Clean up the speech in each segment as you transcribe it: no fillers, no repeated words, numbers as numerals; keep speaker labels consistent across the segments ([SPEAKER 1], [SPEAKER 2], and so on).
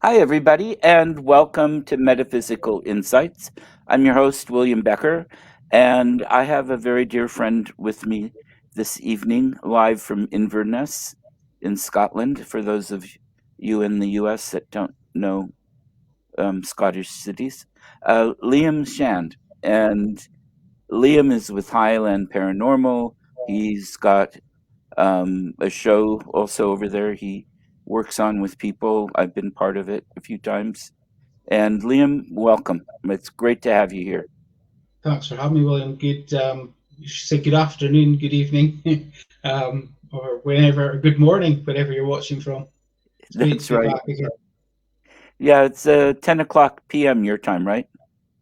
[SPEAKER 1] Hi, everybody, and welcome to Metaphysical Insights. I'm your host, William Becker, and I have a very dear friend with me this evening, live from Inverness in Scotland. For those of you in the US that don't know Scottish cities, Liam Shand. And Liam is with Highland Paranormal. He's got a show also over there he works on with people. I've been part of it a few times. And Liam, welcome. It's great to have you here.
[SPEAKER 2] Thanks for having me, William. You should say good afternoon, good evening, or whenever, good morning, wherever you're watching from. It's great to
[SPEAKER 1] That's
[SPEAKER 2] be
[SPEAKER 1] right.
[SPEAKER 2] back again.
[SPEAKER 1] Yeah, it's 10 o'clock p.m. your time, right?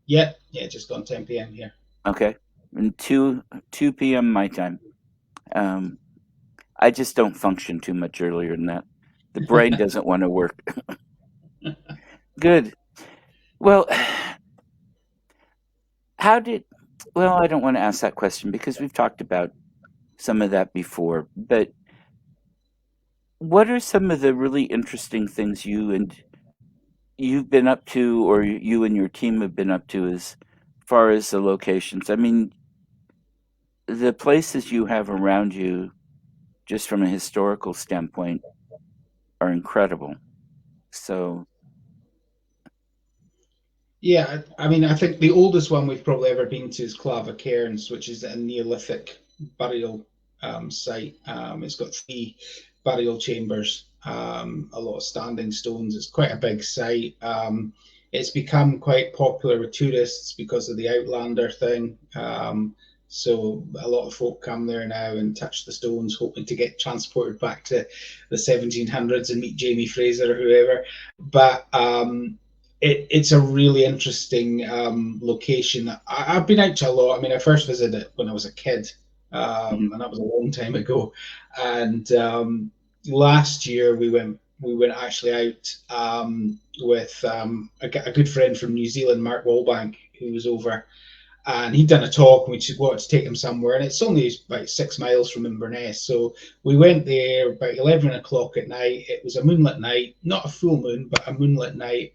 [SPEAKER 2] Yeah, just gone 10 p.m. here.
[SPEAKER 1] Okay. And 2 p.m. my time. Um, I just don't function too much earlier than that. The brain doesn't want to work. Good. Well, how did, well, I don't want to ask that question because we've talked about some of that before, but what are some of the really interesting things you've been up to, or you and your team have been up to, as far as the locations? I mean, the places you have around you, just from a historical standpoint, are incredible. So,
[SPEAKER 2] Yeah, I mean, I think the oldest one we've probably ever been to is Clava Cairns, which is a Neolithic burial site. It's got three burial chambers, a lot of standing stones. It's quite a big site. It's become quite popular with tourists because of the Outlander thing. So a lot of folk come there now and touch the stones, hoping to get transported back to the 1700s and meet Jamie Fraser or whoever. But it's a really interesting location. Have been out to a lot. I mean, I first visited it when I was a kid,
[SPEAKER 1] mhm.
[SPEAKER 2] and that was a long time ago. And last year we went actually out with a good friend from New Zealand, Mark Wallbank, who was over, and he'd done a talk, and we wanted to take him somewhere, and it's only about 6 miles from Inverness. So we went there about 11 o'clock at night. It was a moonlit night, not a full moon, but a moonlit night.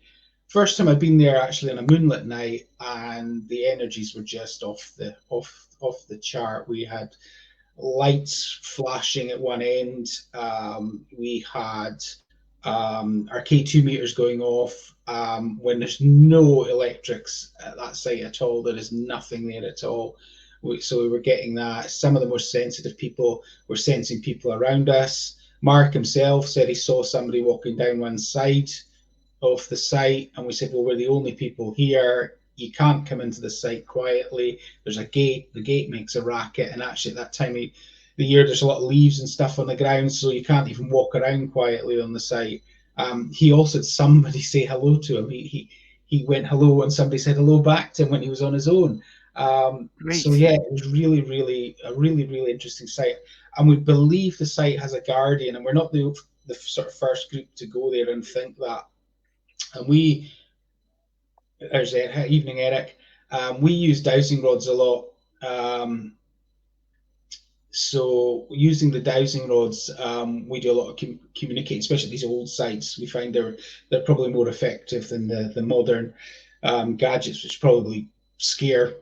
[SPEAKER 2] First time I'd been there actually on a moonlit night, and the energies were just off the chart. We had lights flashing at one end. We had our K2 meters going off when there's no electrics at that site at all. There is nothing there at all. So we were getting that. Some of the more sensitive people were sensing people around us. Mark himself said he saw somebody walking down one side of the site, and we said, well, we're the only people here. You can't come into the site quietly. There's a gate. The gate makes a racket, and actually, at that time of the year, there's a lot of leaves and stuff on the ground, so you can't even walk around quietly on the site. He also had somebody say hello to him. He went hello, and somebody said hello back to him when he was on his own. So
[SPEAKER 1] Great.
[SPEAKER 2] yeah, it was really interesting site, and we believe the site has a guardian, and we're not the sort of first group to go there and think that. And there's evening, Eric. We use dowsing rods a lot. Um, so using the dowsing rods, we do a lot of communicating, especially these old sites. We find they're probably more effective than the modern gadgets, which probably scare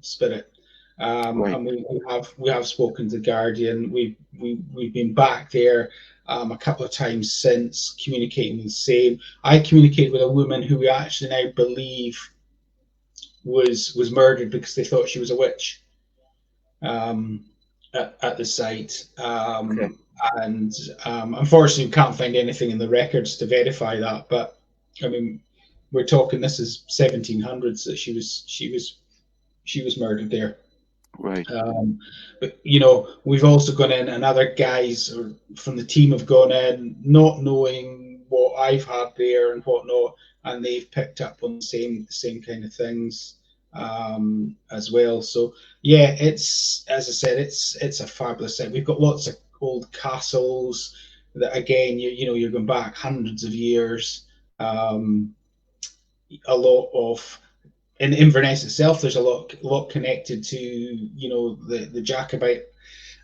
[SPEAKER 2] spirit.
[SPEAKER 1] Right.
[SPEAKER 2] And we have spoken to Guardian. We've been back there a couple of times since, communicating with the same. I communicated with a woman who we actually now believe was murdered because they thought she was a witch, um, at the site.
[SPEAKER 1] Okay.
[SPEAKER 2] And unfortunately, we can't find anything in the records to verify that. But I mean, we're talking this is 1700s that she was murdered there.
[SPEAKER 1] Right.
[SPEAKER 2] Um, but we've also gone in, and other guys from the team have gone in, not knowing what I've had there and whatnot, and they've picked up on the same kind of things as well. So yeah, it's as I said, it's a fabulous set. We've got lots of old castles that again, you're going back hundreds of years. Um, a lot of in Inverness itself, there's a lot connected to the Jacobite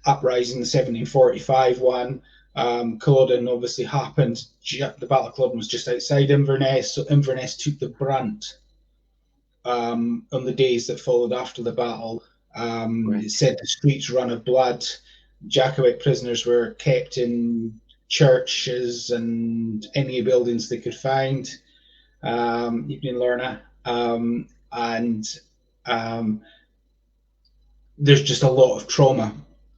[SPEAKER 2] uprising, the 1745 one. Culloden obviously happened. The Battle of Culloden was just outside Inverness, so Inverness took the brunt on the days that followed after the battle. It
[SPEAKER 1] Right.
[SPEAKER 2] said the streets run of blood. Jacobite prisoners were kept in churches and any buildings they could find, even in Lorna. And um, there's just a lot of trauma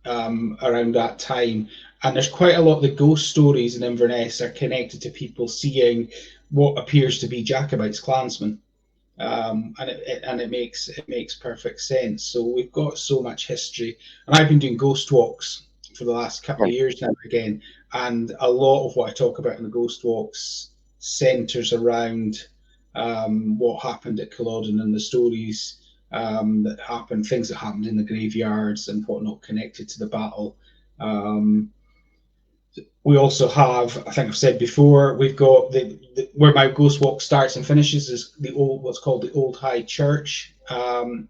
[SPEAKER 2] around that time. And there's quite a lot of the ghost stories in Inverness are connected to people seeing what appears to be Jacobites, Klansmen, and it makes perfect sense. So we've got so much history, and I've been doing ghost walks for the last couple of
[SPEAKER 1] Right.
[SPEAKER 2] years now again, and a lot of what I talk about in the ghost walks centres around what happened at Culloden and the stories that happened, things that happened in the graveyards and whatnot connected to the battle. Um, we also have, I think I've said before, we've got where my ghost walk starts and finishes is the old, what's called the Old High Church.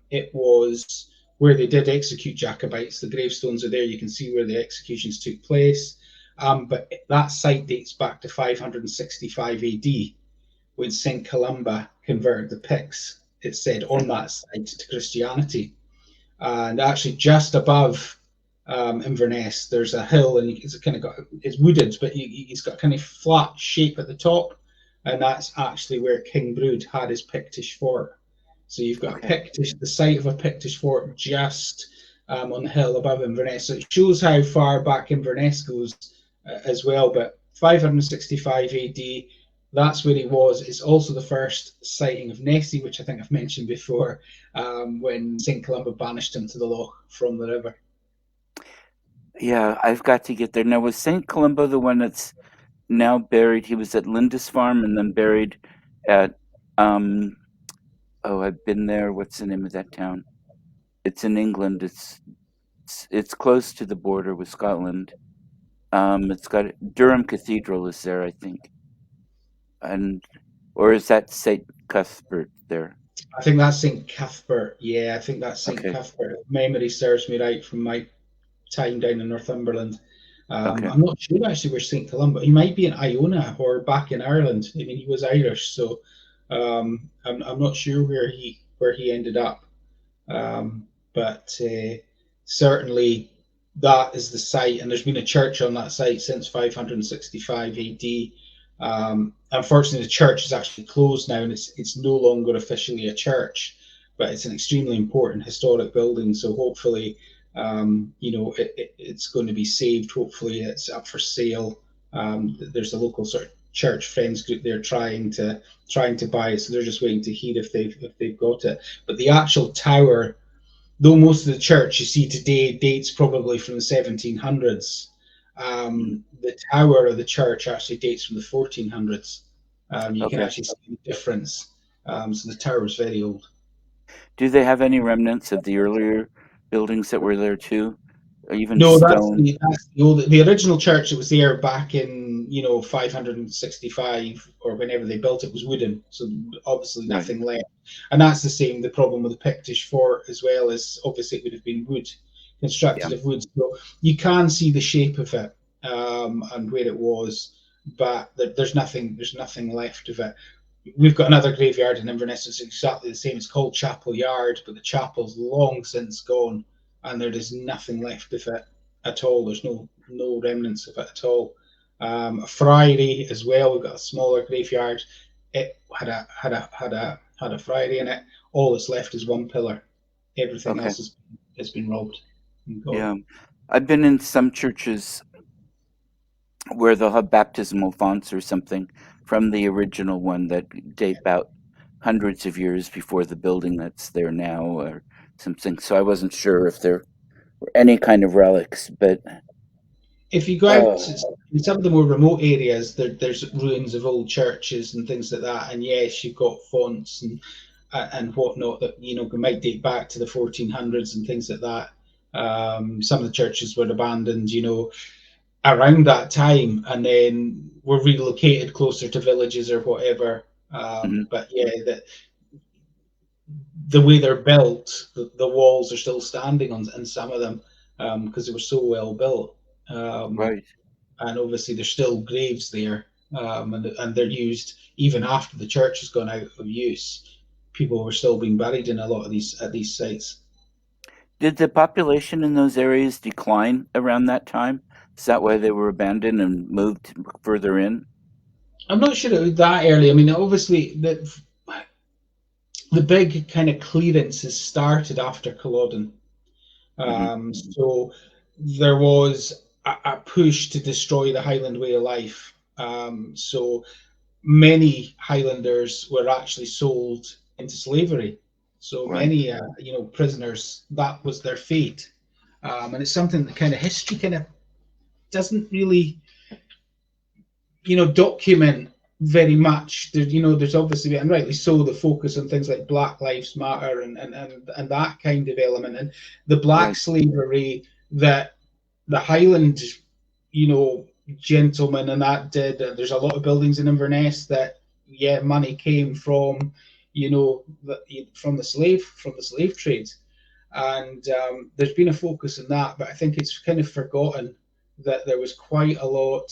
[SPEAKER 2] It was where they did execute Jacobites. The gravestones are there. You can see where the executions took place. But that site dates back to 565 AD when St. Columba converted the Picts, it said,
[SPEAKER 1] Okay.
[SPEAKER 2] on that site to Christianity. And actually, just above Inverness, there's a hill, and it's kind of got it's wooded, but it's got a kind of flat shape at the top, and that's actually where King Brood had his Pictish fort. So you've got a
[SPEAKER 1] Okay.
[SPEAKER 2] Pictish, the site of a Pictish fort just on the hill above Inverness. So it shows how far back Inverness goes as well. But 565 AD, that's where he was. It's also the first sighting of Nessie, which I think I've mentioned before, when St. Columba banished him to the loch from the river.
[SPEAKER 1] Yeah, I've got to get there. Now, was St. Columbo the one that's now buried? He was at Lindisfarne and then buried at, um, oh, I've been there. What's the name of that town? It's in England. It's close to the border with Scotland. It's got Durham Cathedral is there, I think, and or is that Saint Cuthbert there?
[SPEAKER 2] I think that's St. Cuthbert. Yeah, I think that's St.
[SPEAKER 1] Okay,
[SPEAKER 2] Cuthbert. If memory serves me right from my time down in Northumberland.
[SPEAKER 1] okay,
[SPEAKER 2] I'm not sure actually where St. Columba. He might be in Iona or back in Ireland. I mean, he was Irish, so I'm not sure where he ended up. But certainly that is the site, and there's been a church on that site since 565 AD. Unfortunately, the church is actually closed now, and it's no longer officially a church, but it's an extremely important historic building. So hopefully, it's going to be saved. Hopefully, it's up for sale. There's a local sort of church friends group there trying to buy it, so they're just waiting to hear if they've got it. But the actual tower, though most of the church you see today dates probably from the 1700s,
[SPEAKER 1] mm,
[SPEAKER 2] the tower of the church actually dates from the 1400s. You can
[SPEAKER 1] okay.
[SPEAKER 2] actually see the difference. So the tower is very old.
[SPEAKER 1] Do they have any remnants of the earlier buildings that were there too, or even
[SPEAKER 2] No, that's
[SPEAKER 1] stone?
[SPEAKER 2] the original church that was there back in 565 or whenever they built it was wooden, so obviously
[SPEAKER 1] Right.
[SPEAKER 2] nothing left. And that's the same. The problem with the Pictish fort as well is obviously it would have been wood,
[SPEAKER 1] Yeah.
[SPEAKER 2] constructed of wood. So you can see the shape of it and where it was, but there's nothing. There's nothing left of it. We've got another graveyard in Inverness. It's exactly the same. It's called Chapel Yard, but the chapel's long since gone, and there is nothing left of it at all. There's no remnants of it at all. Friary as well. We've got a smaller graveyard. It had a Friary in it. All that's left is one pillar. Everything
[SPEAKER 1] Okay.
[SPEAKER 2] else has been robbed and gone.
[SPEAKER 1] Yeah. I've been in some churches where they'll have baptismal fonts or something from the original one that date about hundreds of years before the building that's there now or something. So I wasn't sure if there were any kind of relics, but
[SPEAKER 2] If you go out
[SPEAKER 1] oh,
[SPEAKER 2] to in some of the more remote areas, there's ruins of old churches and things like that. And yes, you've got fonts and whatnot that might date back to the 1400s and things like that. Some of the churches were abandoned, around that time, and then were relocated closer to villages or whatever.
[SPEAKER 1] mhm,
[SPEAKER 2] But yeah, the way they're built, the walls are still standing on some of them because they were so well built. Um,
[SPEAKER 1] right.
[SPEAKER 2] and obviously there's still graves there, and they're used even after the church has gone out of use. People were still being buried in a lot of these at these sites.
[SPEAKER 1] Did the population in those areas decline around that time? Is that why they were abandoned and moved further in?
[SPEAKER 2] I'm not sure it was that early. I mean, obviously the big kind of clearances started after Culloden.
[SPEAKER 1] Hmm.
[SPEAKER 2] So there was a push to destroy the Highland way of life. So many Highlanders were actually sold into slavery. So
[SPEAKER 1] Right,
[SPEAKER 2] many, prisoners, that was their fate. And it's something that kind of history kind of doesn't really, document very much. There's obviously, and rightly so, the focus on things like Black Lives Matter and that kind of element, and the black
[SPEAKER 1] right,
[SPEAKER 2] slavery that the Highland, you know, gentlemen and that did. There's a lot of buildings in Inverness that, yeah, money came from, from the slave trade, and there's been a focus on that, but I think it's kind of forgotten that there was quite a lot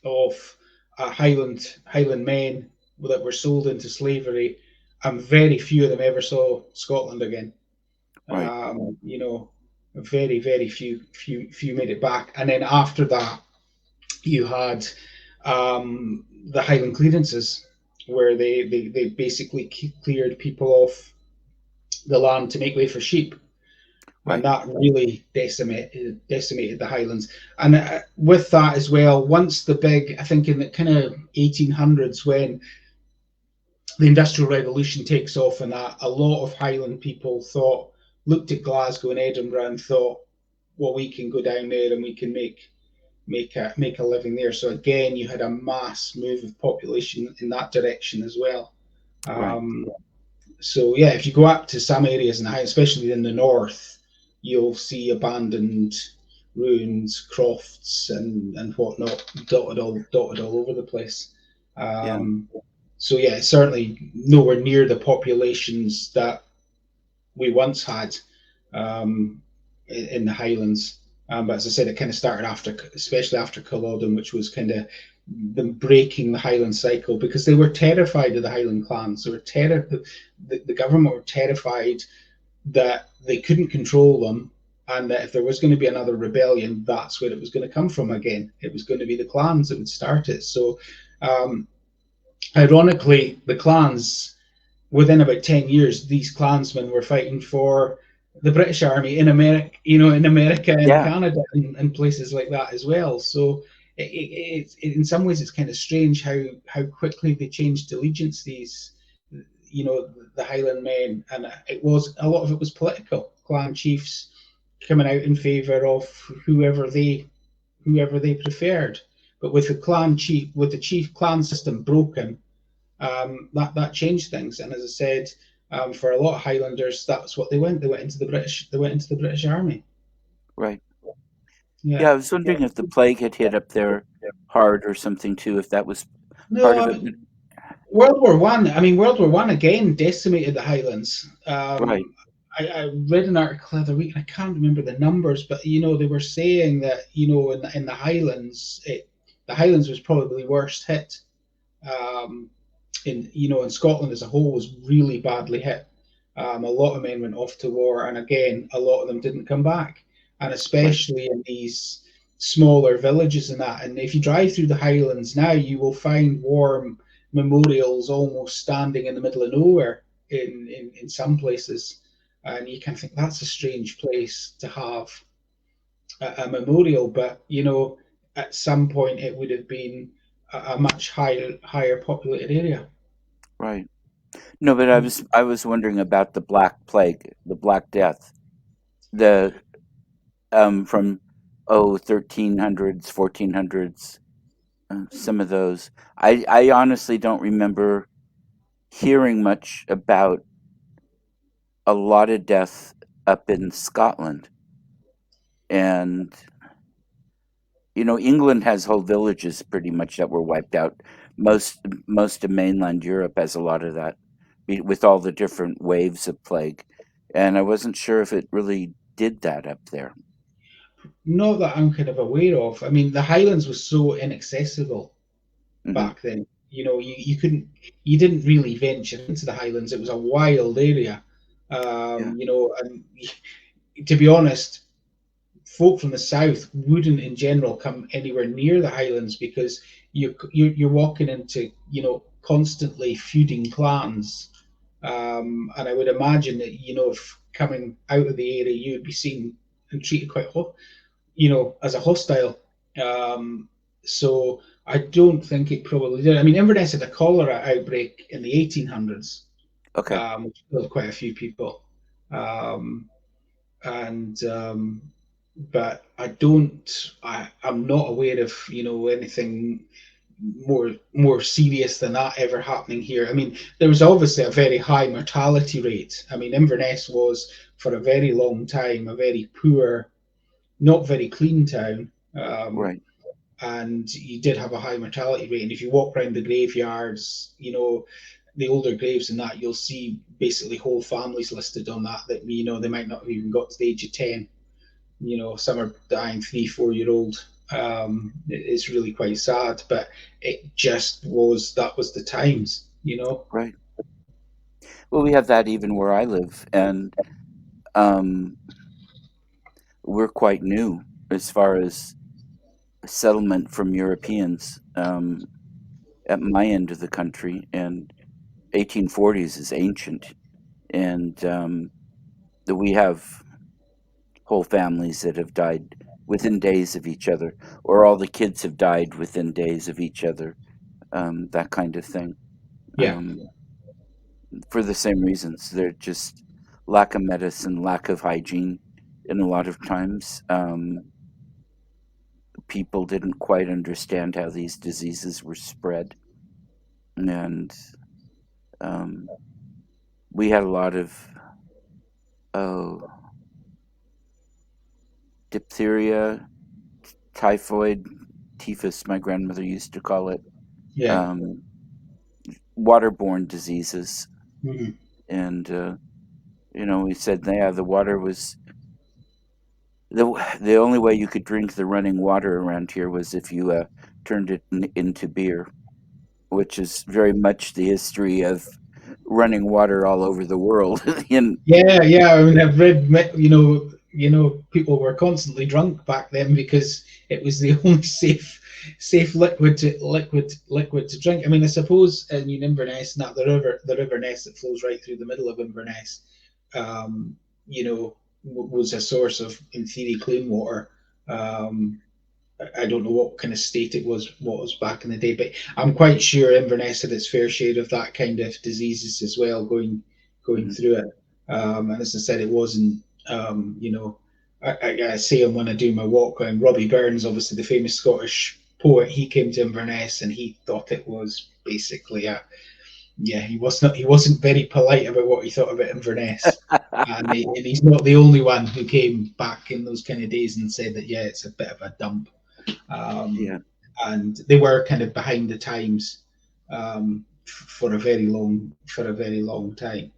[SPEAKER 2] of Highland men that were sold into slavery, and very few of them ever saw Scotland again.
[SPEAKER 1] right,
[SPEAKER 2] You know, very few made it back, and then after that, you had the Highland clearances, where they basically cleared people off the land to make way for sheep, and
[SPEAKER 1] right,
[SPEAKER 2] that really decimated the Highlands. And with that as well, once the big, I think in the kind of 1800s, when the Industrial Revolution takes off, and that, a lot of Highland people looked at Glasgow and Edinburgh and thought, well, we can go down there and we can make a living there. So again, you had a mass move of population in that direction as well.
[SPEAKER 1] right.
[SPEAKER 2] Um, so yeah, if you go up to some areas in the high, especially in the north, you'll see abandoned ruins, crofts, and whatnot dotted all over the place.
[SPEAKER 1] Yeah,
[SPEAKER 2] Um, so yeah, certainly nowhere near the populations that we once had in the Highlands. But as I said, it kind of started after, especially after Culloden, which was kind of them breaking the Highland cycle, because they were terrified of the Highland clans. They were the government were terrified that they couldn't control them, and that if there was going to be another rebellion, that's where it was going to come from again. It was going to be the clans that would start it. So, um, ironically, the clans, within about 10 years, these clansmen were fighting for the British Army in America, in America and
[SPEAKER 1] yeah,
[SPEAKER 2] Canada and places like that as well. So in some ways, it's kind of strange how quickly they changed allegiance. The Highland men, and it was a lot of it was political. Clan chiefs coming out in favour of whoever they whoever they preferred. But with the chief clan system broken, that changed things. And as I said, for a lot of Highlanders, that's what they went. They went into the British. They went into the British Army.
[SPEAKER 1] right.
[SPEAKER 2] Yeah.
[SPEAKER 1] Yeah, I was wondering if the plague had hit up there hard or something too, if that was part
[SPEAKER 2] No,
[SPEAKER 1] of
[SPEAKER 2] I
[SPEAKER 1] it.
[SPEAKER 2] mean World War One. I mean World War One again decimated the Highlands.
[SPEAKER 1] Right,
[SPEAKER 2] I read an article the other week. And I can't remember the numbers, but they were saying that in the Highlands, the Highlands was probably worst hit. Um, in Scotland as a whole was really badly hit. A lot of men went off to war, and again, a lot of them didn't come back, and
[SPEAKER 1] right,
[SPEAKER 2] especially in these smaller villages and that. And if you drive through the Highlands now, you will find war memorials almost standing in the middle of nowhere in some places, and you can think that's a strange place to have a memorial, but at some point it would have been a much higher populated area.
[SPEAKER 1] right. No, but I was wondering about the Black Plague, the Black Death, the from 1300s, 1400s, some of those. I honestly don't remember hearing much about a lot of death up in Scotland. And England has whole villages pretty much that were wiped out. Most of mainland Europe has a lot of that, with all the different waves of plague. And I wasn't sure if it really did that up there.
[SPEAKER 2] Not that I'm kind of aware of. I mean, the Highlands was so inaccessible
[SPEAKER 1] Hmm.
[SPEAKER 2] back then. You couldn't, you didn't really venture into the Highlands. It was a wild area.
[SPEAKER 1] Yeah.
[SPEAKER 2] And to be honest, folk from the south wouldn't in general come anywhere near the Highlands because you're walking into constantly feuding clans, and I would imagine that if coming out of the area you would be seen and treated quite as a hostile. Um, so I don't think it probably did. I mean, Inverness had a cholera outbreak in the 1800s,
[SPEAKER 1] Okay.
[SPEAKER 2] which killed quite a few people. Um, and But I don't. I'm not aware of anything more serious than that ever happening here. I mean, there was obviously a very high mortality rate. I mean, Inverness was for a very long time a very poor, not very clean town.
[SPEAKER 1] Right.
[SPEAKER 2] And you did have a high mortality rate. And if you walk around the graveyards, the older graves and that, you'll see basically whole families listed on that they might not have even got to the age of 10. Some are dying 3 4 year old. It's really quite sad, but it just was that was the times.
[SPEAKER 1] Right. Well, we have that even where I live, and um, we're quite new as far as settlement from Europeans at my end of the country, and 1840s is ancient, and that we have whole families that have died within days of each other, or all the kids have died within days of each other, that kind of thing.
[SPEAKER 2] Yeah.
[SPEAKER 1] Um, for the same reasons, they're just lack of medicine, lack of hygiene, and a lot of times people didn't quite understand how these diseases were spread, and um, we had a lot of oh diphtheria, typhoid, typhus. My grandmother used to call it.
[SPEAKER 2] Yeah.
[SPEAKER 1] Um, Waterborne diseases,
[SPEAKER 2] Mhm.
[SPEAKER 1] and we said, yeah, the water was the only way you could drink the running water around here was if you turned it into beer, which is very much the history of running water all over the world. And
[SPEAKER 2] Yeah, yeah. I mean, I've read, people were constantly drunk back then because it was the only safe liquid to drink. I mean, I suppose in Inverness, not the River Ness that flows right through the middle of Inverness, um, was a source of, in theory, clean water. Um, I don't know what kind of state it was, what was back in the day, but I'm quite sure Inverness had its fair share of that kind of diseases as well, going
[SPEAKER 1] mhm,
[SPEAKER 2] through it. And as I said, it wasn't. I say when I do my walk around, Robbie Burns, obviously the famous Scottish poet, he came to Inverness and he thought it was basically a yeah. He wasn't very polite about what he thought about Inverness. And he's not the only one who came back in those kind of days and said that, yeah, it's a bit of a dump.
[SPEAKER 1] yeah.
[SPEAKER 2] um, and they were kind of behind the times, for a very long time.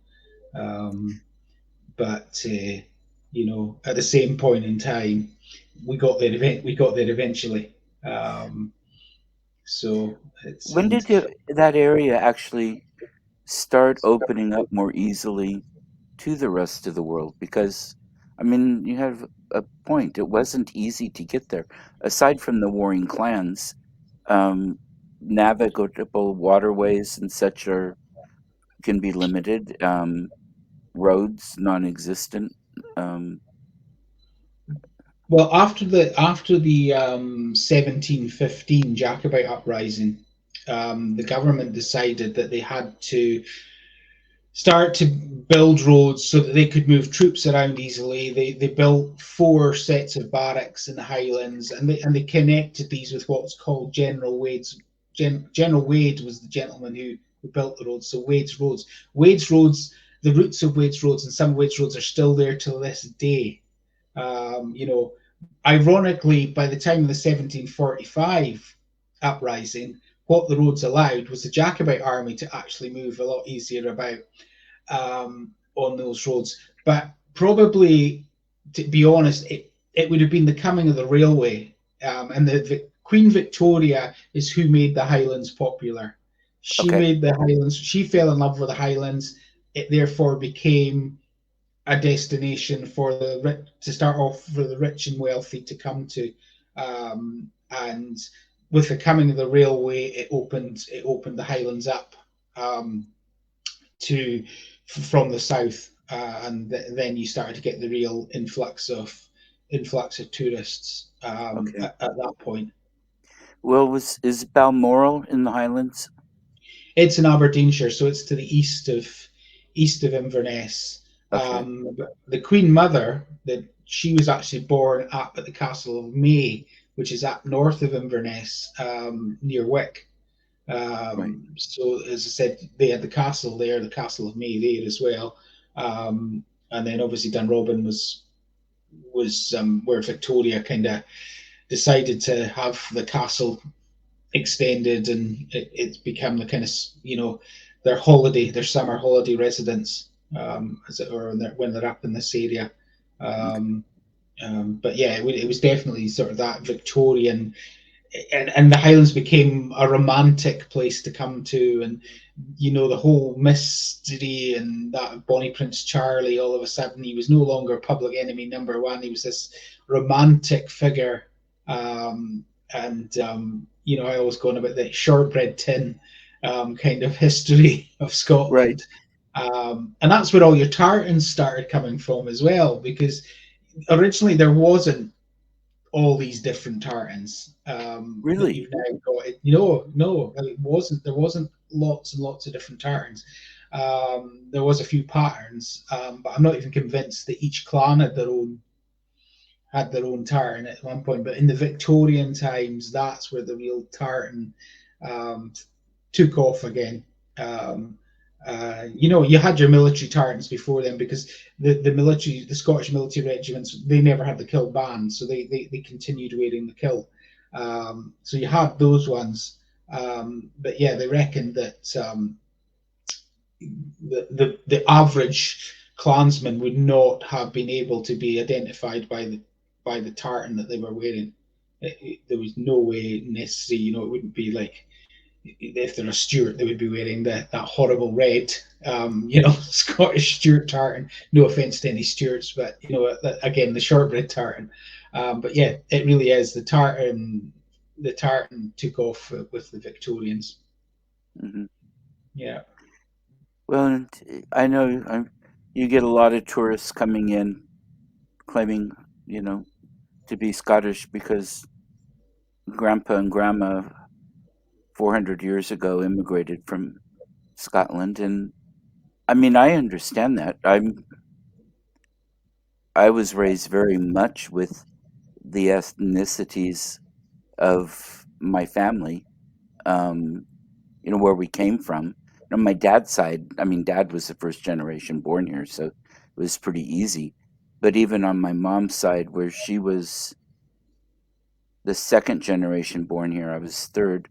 [SPEAKER 2] Um, but at the same point in time, we got there eventually. Um, so it's
[SPEAKER 1] When
[SPEAKER 2] and
[SPEAKER 1] did that area actually start opening up more easily to the rest of the world? Because, I mean, you have a point. It wasn't easy to get there. Aside from the warring clans, um, navigable waterways and such can be limited. Roads non-existent. Um,
[SPEAKER 2] Well, after the 1715 Jacobite uprising, the government decided that they had to start to build roads so that they could move troops around easily. They built 4 sets of barracks in the Highlands, and they connected these with what's called General Wade's. General Wade was the gentleman who built the roads. So Wade's roads, the roots of Wade's roads, and some of Wade's roads are still there till this day. Um, you know, Ironically, by the time of the 1745 uprising, what the roads allowed was the Jacobite army to actually move a lot easier about, on those roads. But probably, to be honest, it would have been the coming of the railway, and the Queen Victoria is who made the Highlands popular. She
[SPEAKER 1] Okay.
[SPEAKER 2] made the Highlands. She fell in love with the Highlands. It therefore became a destination for the to start off for the rich and wealthy to come to, and with the coming of the railway, it opened the Highlands up, um, to from the south, and then you started to get the real influx of tourists,
[SPEAKER 1] Okay.
[SPEAKER 2] at that point.
[SPEAKER 1] Well, was is Balmoral in the Highlands?
[SPEAKER 2] It's in Aberdeenshire, so it's to the east of Inverness.
[SPEAKER 1] Okay.
[SPEAKER 2] But the Queen Mother, that she was actually born up at the Castle of May, which is up north of Inverness, near Wick.
[SPEAKER 1] Right.
[SPEAKER 2] So as I said, they had the castle there, the Castle of May there as well, and then obviously Dunrobin was where Victoria kind of decided to have the castle extended, and it's become the kind of, their summer holiday residence, as it were, when they're up in this area.
[SPEAKER 1] Okay.
[SPEAKER 2] Um, but yeah, it was definitely sort of that Victorian, and the Highlands became a romantic place to come to, and the whole mystery and that Bonnie Prince Charlie. All of a sudden, he was no longer public enemy number one. He was this romantic figure, and I always go on about the shortbread tin, kind of history of
[SPEAKER 1] Right.
[SPEAKER 2] Scotland, and that's where all your tartans started coming from as well, because originally there wasn't all these different tartans, that
[SPEAKER 1] Really?
[SPEAKER 2] you've now got. No, it wasn't. There wasn't lots and lots of different tartans. There was a few patterns, but I'm not even convinced that each clan had their own tartan at one point. But in the Victorian times, that's where the real tartan, um, took off again. Um, you had your military tartans before then, because the Scottish military regiments, they never had the kilt band, so they continued wearing the kilt. So you had those ones, but yeah, they reckoned that, the average clansman would not have been able to be identified by the tartan that they were wearing. There was no way necessary. It wouldn't be like, if they're a Stuart, they would be wearing that horrible red, Scottish Stuart tartan. No offense to any Stuarts, but again, the shortbread tartan. But yeah, it really is the tartan. The tartan took off with the Victorians.
[SPEAKER 1] Hmm.
[SPEAKER 2] Yeah.
[SPEAKER 1] Well, and I know you get a lot of tourists coming in claiming, you know, to be Scottish because grandpa and grandma 400 years ago immigrated from Scotland. And I mean, I understand that. I was raised very much with the ethnicities of my family, um, where we came from. On my dad's side, I mean, dad was the first generation born here, so it was pretty easy. But even on my mom's side, where she was the second generation born here, I was third.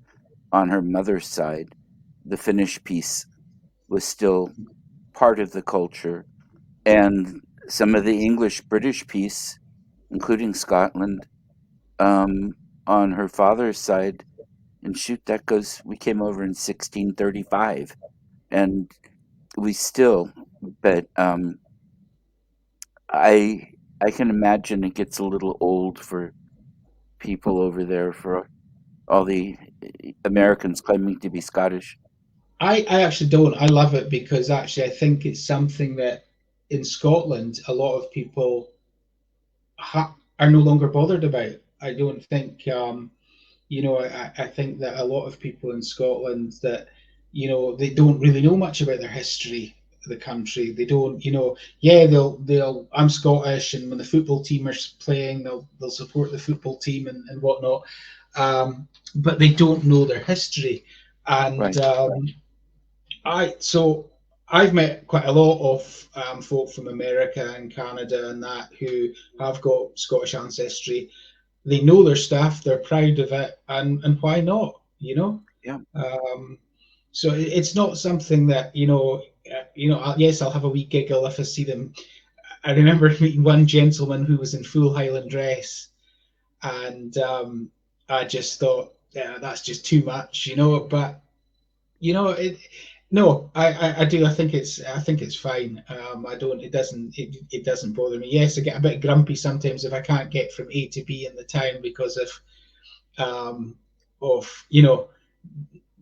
[SPEAKER 1] On her mother's side, the Finnish piece was still part of the culture, and some of the English British piece, including Scotland, um, on her father's side. And shoot, we came over in 1635, and we still, but I, I can imagine it gets a little old for people over there, for all the Americans claiming to be Scottish.
[SPEAKER 2] I actually don't. I love it, because actually I think it's something that in Scotland a lot of people are no longer bothered about. I don't think, I think that a lot of people in Scotland, that, they don't really know much about their history, the country. They don't, yeah, I'm Scottish, and when the football team are playing, they'll support the football team, and whatnot. But they don't know their history. And
[SPEAKER 1] Right.
[SPEAKER 2] so I've met quite a lot of, folk from America and Canada and that, who have got Scottish ancestry. They know their stuff, they're proud of it, and why not?
[SPEAKER 1] Yeah.
[SPEAKER 2] Um, so it's not something that, yes, I'll have a wee giggle if I see them, I remember meeting one gentleman who was in full Highland dress, and I just thought, yeah, that's just too much, you know. But you know, it. No, I do. I think it's fine. I don't. It doesn't bother me. Yes, I get a bit grumpy sometimes if I can't get from A to B in the town because um, of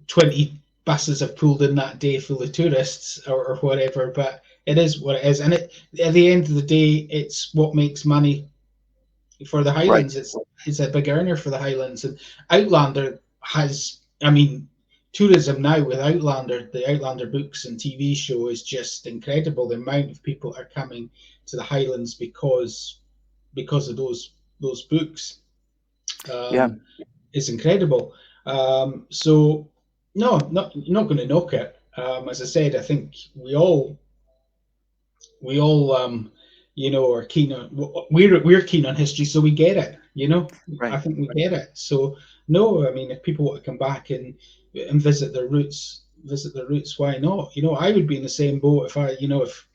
[SPEAKER 2] 20 buses have pulled in that day full of tourists or whatever. But it is what it is, and at the end of the day, it's what makes money for the
[SPEAKER 1] Right.
[SPEAKER 2] Highlands. It's a big earner for the Highlands, and Outlander has. I mean, tourism now with Outlander, the Outlander books and TV show is just incredible. The amount of people are coming to the Highlands because of those books
[SPEAKER 1] Yeah.
[SPEAKER 2] um, is incredible. So no, not going to knock it. As I said, I think we all are keen on we're keen on history, so we get it. I
[SPEAKER 1] Right.
[SPEAKER 2] think we get it. So no, I mean, if people want to come back and visit their roots, why not? I would be in the same boat if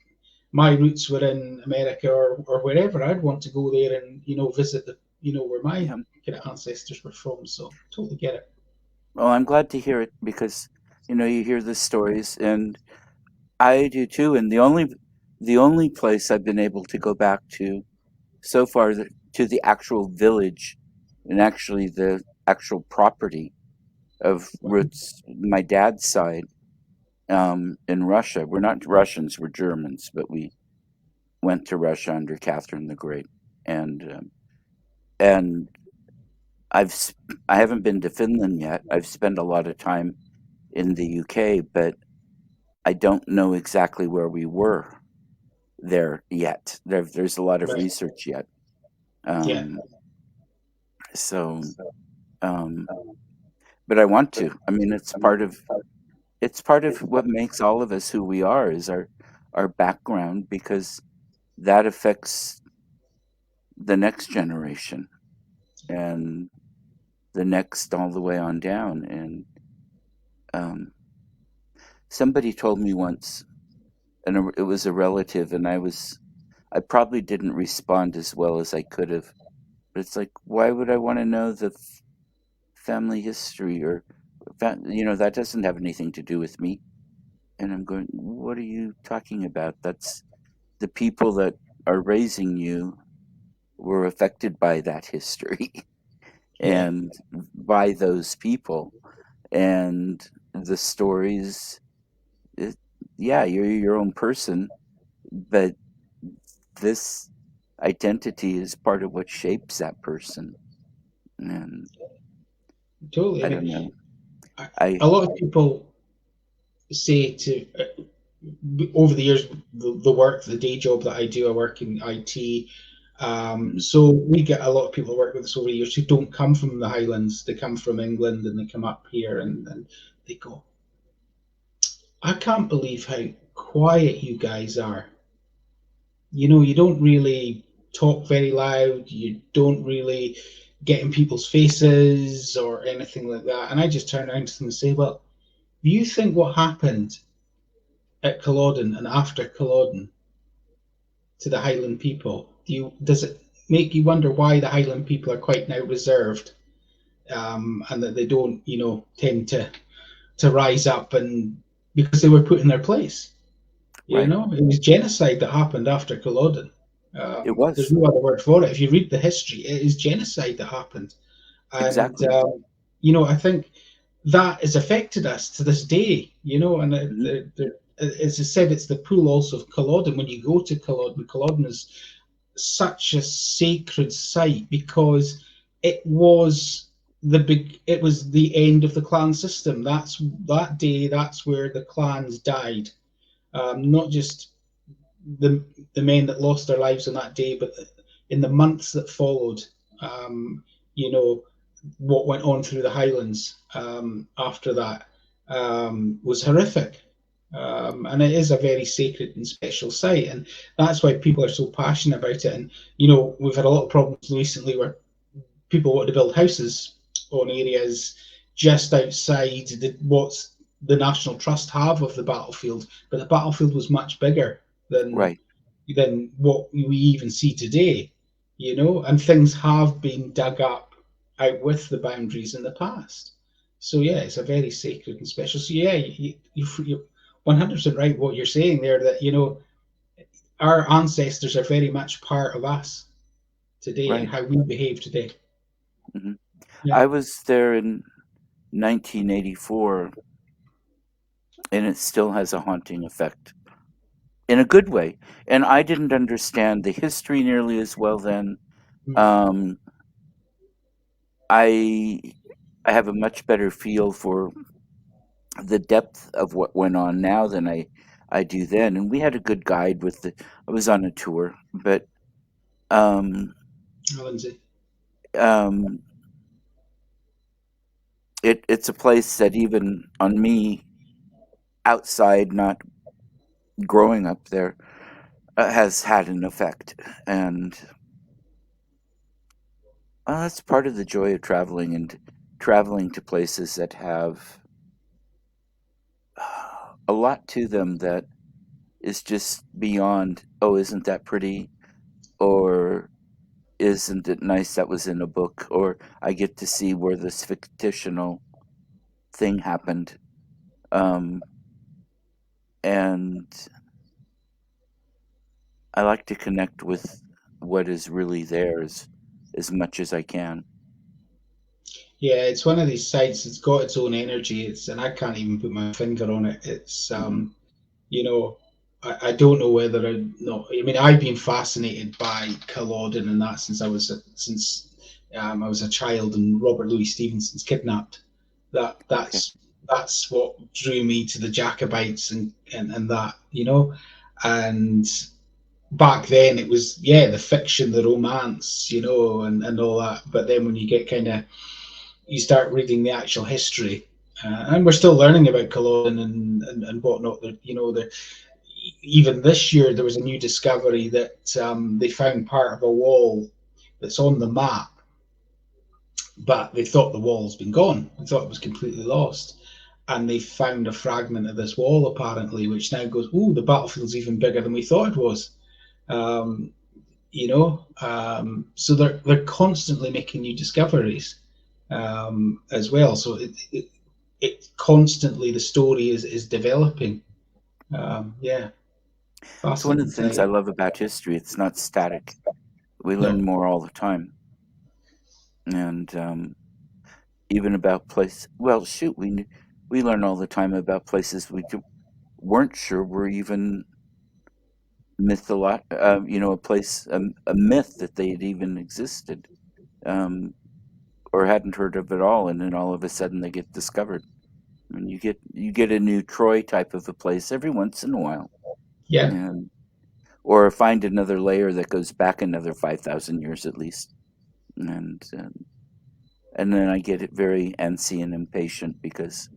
[SPEAKER 2] my roots were in America or wherever. I'd want to go there and visit where my
[SPEAKER 1] Yeah.
[SPEAKER 2] kind of ancestors were from. So totally get it.
[SPEAKER 1] Well, I'm glad to hear it because you hear the stories, and I do too. And the only place I've been able to go back to so far to the actual village and actually the actual property of roots, my dad's side, in Russia. We're not Russians, we're Germans, but we went to Russia under Catherine the Great, and I haven't been to Finland yet. I've spent a lot of time in the UK, but I don't know exactly where we were there yet. There's a lot of
[SPEAKER 2] Right.
[SPEAKER 1] research yet.
[SPEAKER 2] Yeah.
[SPEAKER 1] Um, so, um, but I want to. I mean, it's part of what makes all of us who we are is our background because that affects the next generation and the next all the way on down. And um, somebody told me once, and it was a relative, and I probably didn't respond as well as I could have. But it's like, why would I want to know the family history or that doesn't have anything to do with me? And I'm going, what are you talking about? That's the people that are raising you were affected by that history
[SPEAKER 2] Yeah.
[SPEAKER 1] and by those people and the stories. It, yeah, you're your own person, but this identity is part of what shapes that person. And
[SPEAKER 2] Totally. I
[SPEAKER 1] I
[SPEAKER 2] mean,
[SPEAKER 1] don't know.
[SPEAKER 2] a
[SPEAKER 1] I
[SPEAKER 2] a lot of people say to over the years, the work, the day job that I do, I work in IT.
[SPEAKER 1] mm,
[SPEAKER 2] So we get a lot of people who work with us over the years who don't come from the Highlands. They come from England and they come up here and they go, I can't believe how quiet you guys are. You don't really talk very loud. You don't really get in people's faces or anything like that. And I just turn around to them and say, well, do you think what happened at Culloden and after Culloden to the Highland people? Does it make you wonder why the Highland people are quite now reserved, and that they don't, tend to rise up and because they were put in their place?
[SPEAKER 1] right.
[SPEAKER 2] It was genocide that happened after Culloden.
[SPEAKER 1] It
[SPEAKER 2] There's
[SPEAKER 1] was
[SPEAKER 2] no other word for it. If you read the history, it is genocide that happened, and
[SPEAKER 1] exactly.
[SPEAKER 2] I think that has affected us to this day. And
[SPEAKER 1] Hmm.
[SPEAKER 2] as I said, it's the pool also of Culloden. When you go to Culloden is such a sacred site because it was it was the end of the clan system. That's that day. That's where the clans died. Not just the the men that lost their lives on that day, but in the months that followed. Um, you know what went on through the Highlands after that was horrific. And it is a very sacred and special site, and that's why people are so passionate about it. And we've had a lot of problems recently where people want to build houses on areas just outside what's the National Trust have of the battlefield, but the battlefield was much bigger than
[SPEAKER 1] Right.
[SPEAKER 2] than what we even see today, you know, and things have been dug up out with the boundaries in the past. So yeah, it's a very sacred and special. So yeah, you're 100% right what you're saying there. That you know our ancestors are very much part of us today and
[SPEAKER 1] Right.
[SPEAKER 2] how we behave today.
[SPEAKER 1] Hmm.
[SPEAKER 2] Yeah.
[SPEAKER 1] I was there in 1984, and it still has a haunting effect in a good way. And I didn't understand the history nearly as well then.
[SPEAKER 2] Mm.
[SPEAKER 1] Um, I I have a much better feel for the depth of what went on now than I do then. And we had a good guide with the. I was on a tour, but um,
[SPEAKER 2] Lindsay.
[SPEAKER 1] um, it's a place that even on me outside, not growing up there, has had an effect. And that's part of the joy of traveling and traveling to places that have a lot to them that is just beyond, oh, isn't that pretty? Or isn't it nice that was in a book? Or I get to see where this fictional thing happened. Um, and I like to connect with what is really there as much as I can.
[SPEAKER 2] Yeah, it's one of these sites. It's got its own energy. It's and I can't even put my finger on it. It's
[SPEAKER 1] Hmm.
[SPEAKER 2] you know, I don't know whether or not. I mean, I've been fascinated by Culloden and that since I was a child and Robert Louis Stevenson's Kidnapped. That
[SPEAKER 1] Okay.
[SPEAKER 2] that's what drew me to the Jacobites and that you know, and back then it was yeah the fiction, the romance, you know, and all that. But then when you get kind of you start reading the actual history. And we're still learning about Culloden and whatnot. You know, even this year there was a new discovery that they found part of a wall that's on the map, but they thought the wall's been gone. They thought it was completely lost. And they found a fragment of this wall apparently, which now goes, oh, the battlefield's even bigger than we thought it was. Um, you know, so they're constantly making new discoveries as well. So it constantly the story is developing. Yeah,
[SPEAKER 1] It's one of
[SPEAKER 2] fascinating
[SPEAKER 1] the things I
[SPEAKER 2] time.
[SPEAKER 1] love about history. It's not static. We learn
[SPEAKER 2] No,
[SPEAKER 1] more all the time. And even about place. Well, shoot, we learn all the time about places weren't sure were even a place, a myth that they had even existed, um, or hadn't heard of at all, and then all of a sudden they get discovered. I mean, you get a new Troy type of a place every once in a while,
[SPEAKER 2] yeah,
[SPEAKER 1] and or find another layer that goes back another 5,000 years at least, and then I get it very antsy and impatient because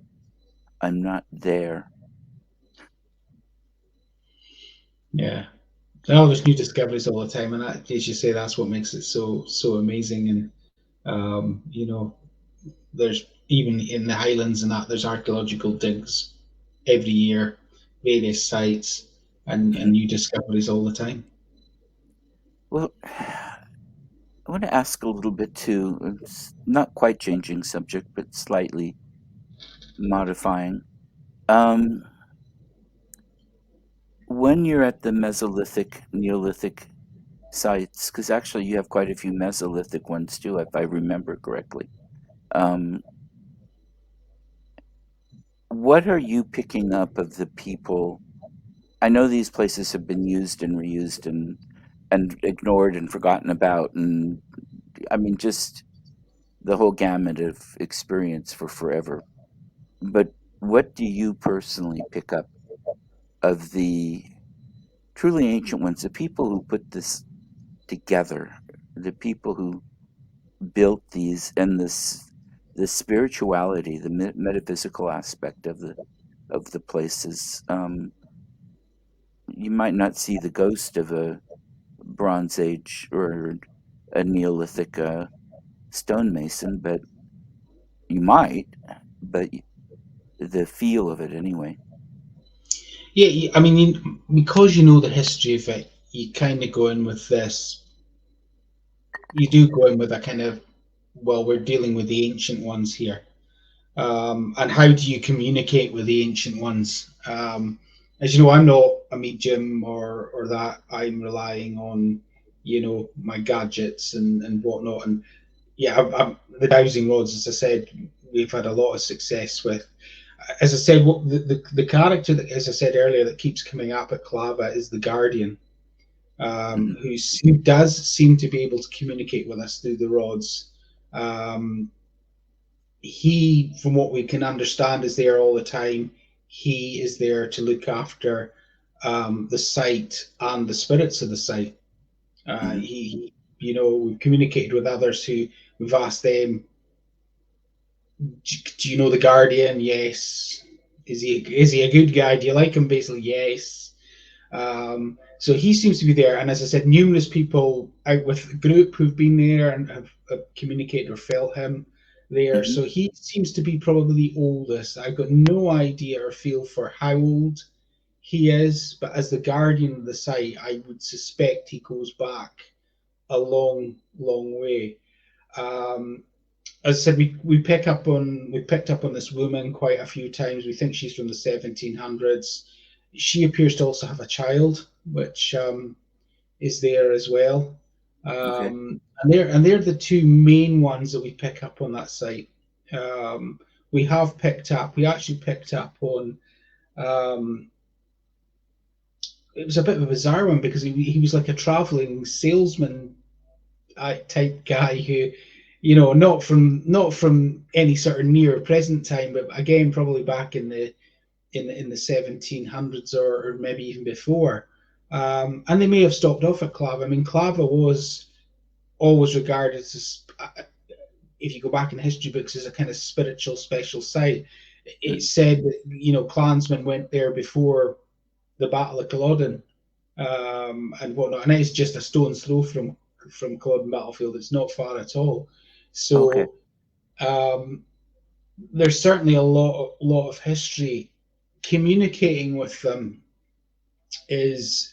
[SPEAKER 1] I'm not there.
[SPEAKER 2] yeah. Oh, there's new discoveries all the time, and that, as you say, that's what makes it so amazing. And you know, there's even in the Highlands and that there's archaeological digs every year, various sites, and
[SPEAKER 1] Hmm.
[SPEAKER 2] new discoveries all the time.
[SPEAKER 1] Well, I want to ask a little bit too. It's not quite changing subject, but slightly modifying. Um, when you're at the Mesolithic, Neolithic sites, because actually you have quite a few Mesolithic ones too, if I remember correctly. Um, what are you picking up of the people? I know these places have been used and reused and ignored and forgotten about, and I mean just the whole gamut of experience for forever. But what do you personally pick up of the truly ancient ones, the people who put this together, the people who built these, and the spirituality, the metaphysical aspect of the places? You might not see the ghost of a Bronze Age or a Neolithic stonemason, but you might, but the feel of it anyway.
[SPEAKER 2] Yeah, I mean, because you know the history of it, you kind of go in with this. You do go in with a kind of, well, we're dealing with the ancient ones here. And how do you communicate with the ancient ones? As you know, I'm not a medium or that. I'm relying on, my gadgets and whatnot. And yeah, the dowsing rods, as I said, we've had a lot of success with. As I said, what the character that, as I said earlier, that keeps coming up at Clava is the Guardian,
[SPEAKER 1] Hmm.
[SPEAKER 2] who does seem to be able to communicate with us through the rods. Um, he, from what we can understand, is there all the time. He is there to look after the site and the spirits of the site.
[SPEAKER 1] Hmm.
[SPEAKER 2] We've communicated with others who we've asked them, do you know the Guardian? Yes. Is he a good guy? Do you like him? Basically, yes. So he seems to be there, and as I said, numerous people out with the group who've been there and have communicated or felt him there.
[SPEAKER 1] Hmm.
[SPEAKER 2] So he seems to be probably the oldest. I've got no idea or feel for how old he is, but as the guardian of the site, I would suspect he goes back a long, long way. Um, as I said, we picked up on this woman quite a few times. We think she's from the 1700s. She appears to also have a child, which is there as well.
[SPEAKER 1] Okay.
[SPEAKER 2] And they're the two main ones that we pick up on that site. Um, we actually picked up on. Um, it was a bit of a bizarre one because he was like a traveling salesman type guy who, not from any sort of near present time, but again probably back in the 1700s or maybe even before. And they may have stopped off at Clava. I mean, Clava was always regarded as, if you go back in history books, as a kind of spiritual special site. It's said that clansmen went there before the Battle of Culloden, and whatnot, and it's just a stone's throw from Culloden battlefield. It's not far at all.
[SPEAKER 1] Okay.
[SPEAKER 2] So um, there's certainly a lot of history. Communicating with them is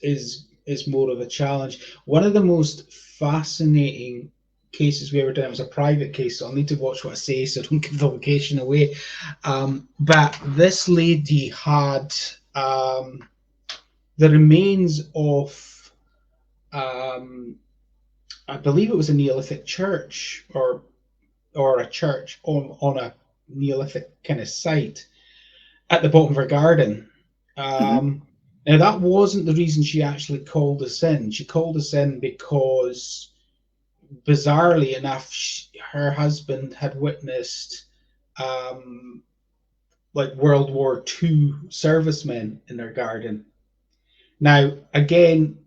[SPEAKER 2] more of a challenge. One of the most fascinating cases we ever done was a private case, so I'll need to watch what I say so I don't give the location away. But this lady had the remains of, um, I believe it was a Neolithic church or a church on a Neolithic kind of site at the bottom of her garden.
[SPEAKER 1] Hmm.
[SPEAKER 2] Now, that wasn't the reason she actually called us in. She called us in because, bizarrely enough, her husband had witnessed um, like World War II servicemen in their garden. Now, again,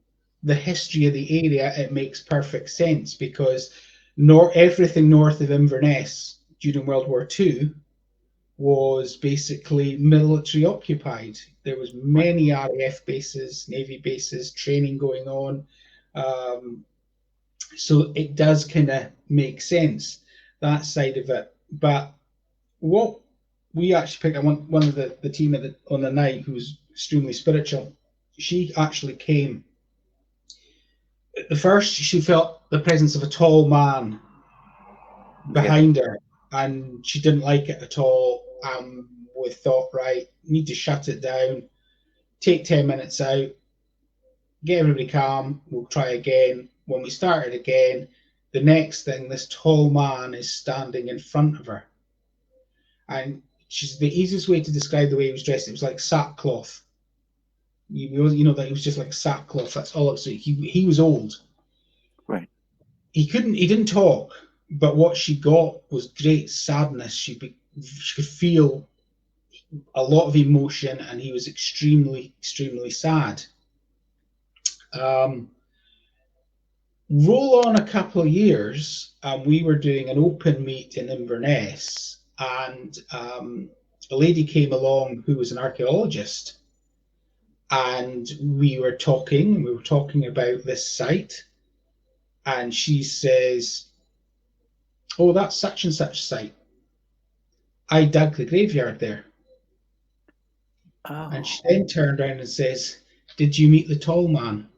[SPEAKER 2] the history of the area, it makes perfect sense because everything north of Inverness during World War II was basically military occupied. There was
[SPEAKER 1] Right.
[SPEAKER 2] many RAF bases, Navy bases, training going on. Um, so it does kind of make sense, that side of it. But what we actually picked up, one of the team on the night who was extremely spiritual, she actually came. At first, she felt the presence of a tall man
[SPEAKER 1] Okay.
[SPEAKER 2] behind her, and she didn't like it at all. We thought, right, need to shut it down, take 10 minutes out, get everybody calm, we'll try again. When we started again, the next thing, this tall man is standing in front of her. And she's the easiest way to describe the way he was dressed. It was like sackcloth. That he was just like sackcloth. That's all it was. He was old.
[SPEAKER 1] Right.
[SPEAKER 2] He didn't talk, but what she got was great sadness. She could feel a lot of emotion, and he was extremely, extremely sad. Um, Roll on a couple of years, we were doing an open meet in Inverness, and a lady came along who was an archaeologist, and we were talking about this site, and she says, "Oh, that's such and such site. I dug the graveyard there." And
[SPEAKER 1] Oh.
[SPEAKER 2] she then turned around and says, "Did you meet the tall man?"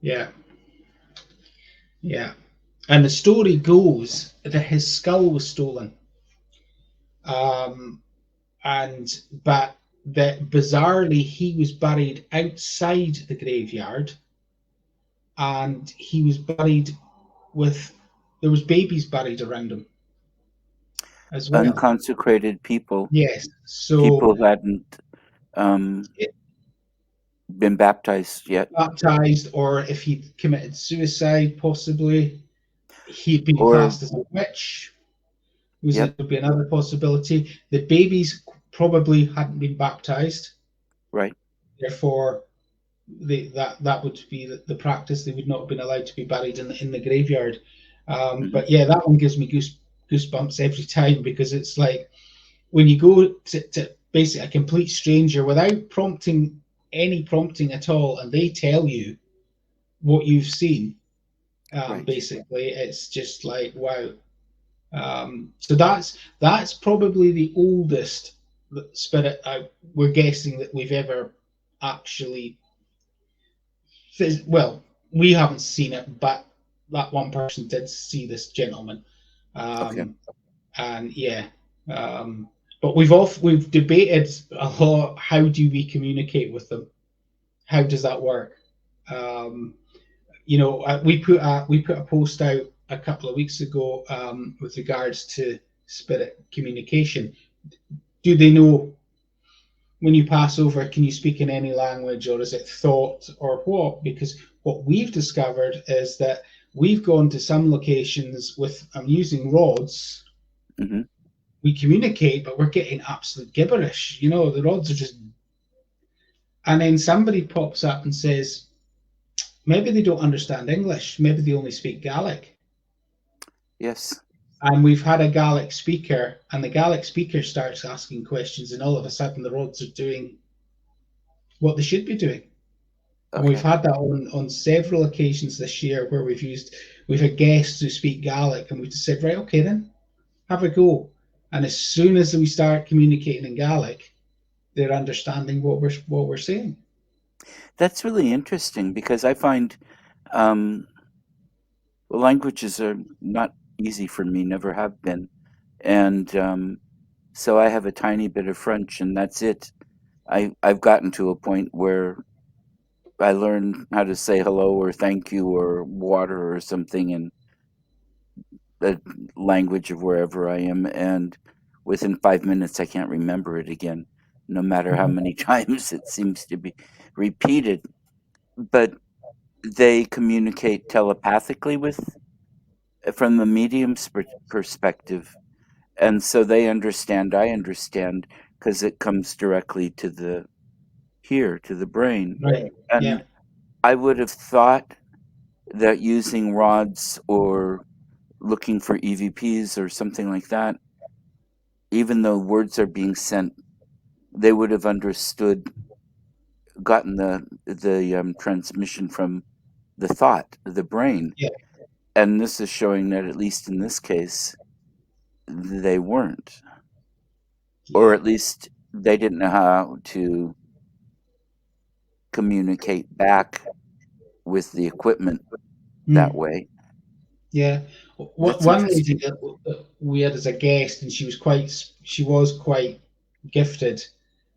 [SPEAKER 2] Yeah, yeah. And the story goes that his skull was stolen, um, and but that bizarrely he was buried outside the graveyard, and he was buried with there was babies buried around him as well.
[SPEAKER 1] Unconsecrated people,
[SPEAKER 2] Yes, so
[SPEAKER 1] people who hadn't um, been baptized yet,
[SPEAKER 2] baptized, or if he committed suicide, possibly he'd been
[SPEAKER 1] or
[SPEAKER 2] classed as a witch. Was
[SPEAKER 1] yep,
[SPEAKER 2] it would be another possibility? The babies probably hadn't been baptized,
[SPEAKER 1] right.
[SPEAKER 2] therefore that would be the practice. They would not have been allowed to be buried in the graveyard.
[SPEAKER 1] Hmm.
[SPEAKER 2] But yeah, that one gives me goosebumps every time because it's like when you go to basically a complete stranger without any prompting at all, and they tell you what you've seen.
[SPEAKER 1] Right.
[SPEAKER 2] Basically, it's just like wow. So that's probably the oldest spirit we're guessing that we've ever actually. Well, we haven't seen it, but that one person did see this gentleman,
[SPEAKER 1] Okay.
[SPEAKER 2] um, and yeah. Um, but we've debated a lot. How do we communicate with them? How does that work? Um, we put a post out a couple of weeks ago with regards to spirit communication. Do they know when you pass over? Can you speak in any language, or is it thought, or what? Because what we've discovered is that we've gone to some locations with I'm using rods.
[SPEAKER 1] Hmm.
[SPEAKER 2] We communicate, but we're getting absolute gibberish. The rods are just. And then somebody pops up and says, maybe they don't understand English. Maybe they only speak Gaelic.
[SPEAKER 1] Yes.
[SPEAKER 2] And we've had a Gaelic speaker, and the Gaelic speaker starts asking questions, and all of a sudden the rods are doing what they should be doing. And we've
[SPEAKER 1] Okay.
[SPEAKER 2] had that on several occasions this year where we've had guests who speak Gaelic, and we've just said, right, okay, then have a go. And as soon as we start communicating in Gaelic, they're understanding what we're saying.
[SPEAKER 1] That's really interesting because I find um, languages are not easy for me, never have been. And so I have a tiny bit of French, and that's it. I've gotten to a point where I learn how to say hello or thank you or water or something in the language of wherever I am, and within 5 minutes I can't remember it again, no matter how many times it seems to be repeated. But they communicate telepathically with from the medium's perspective, and so they understand. I understand because it comes directly to the here to the brain,
[SPEAKER 2] Right. Yeah.
[SPEAKER 1] and I would have thought that using rods or looking for EVPs or something like that, even though words are being sent, they would have understood, gotten the transmission from the thought, the brain.
[SPEAKER 2] Yeah.
[SPEAKER 1] And this is showing that at least in this case, they weren't, or
[SPEAKER 2] Yeah.
[SPEAKER 1] at least they didn't know how to communicate back with the equipment that
[SPEAKER 2] Mm.
[SPEAKER 1] way.
[SPEAKER 2] Yeah.
[SPEAKER 1] That's
[SPEAKER 2] One lady
[SPEAKER 1] interesting.
[SPEAKER 2] that we had as a guest, and she was quite gifted.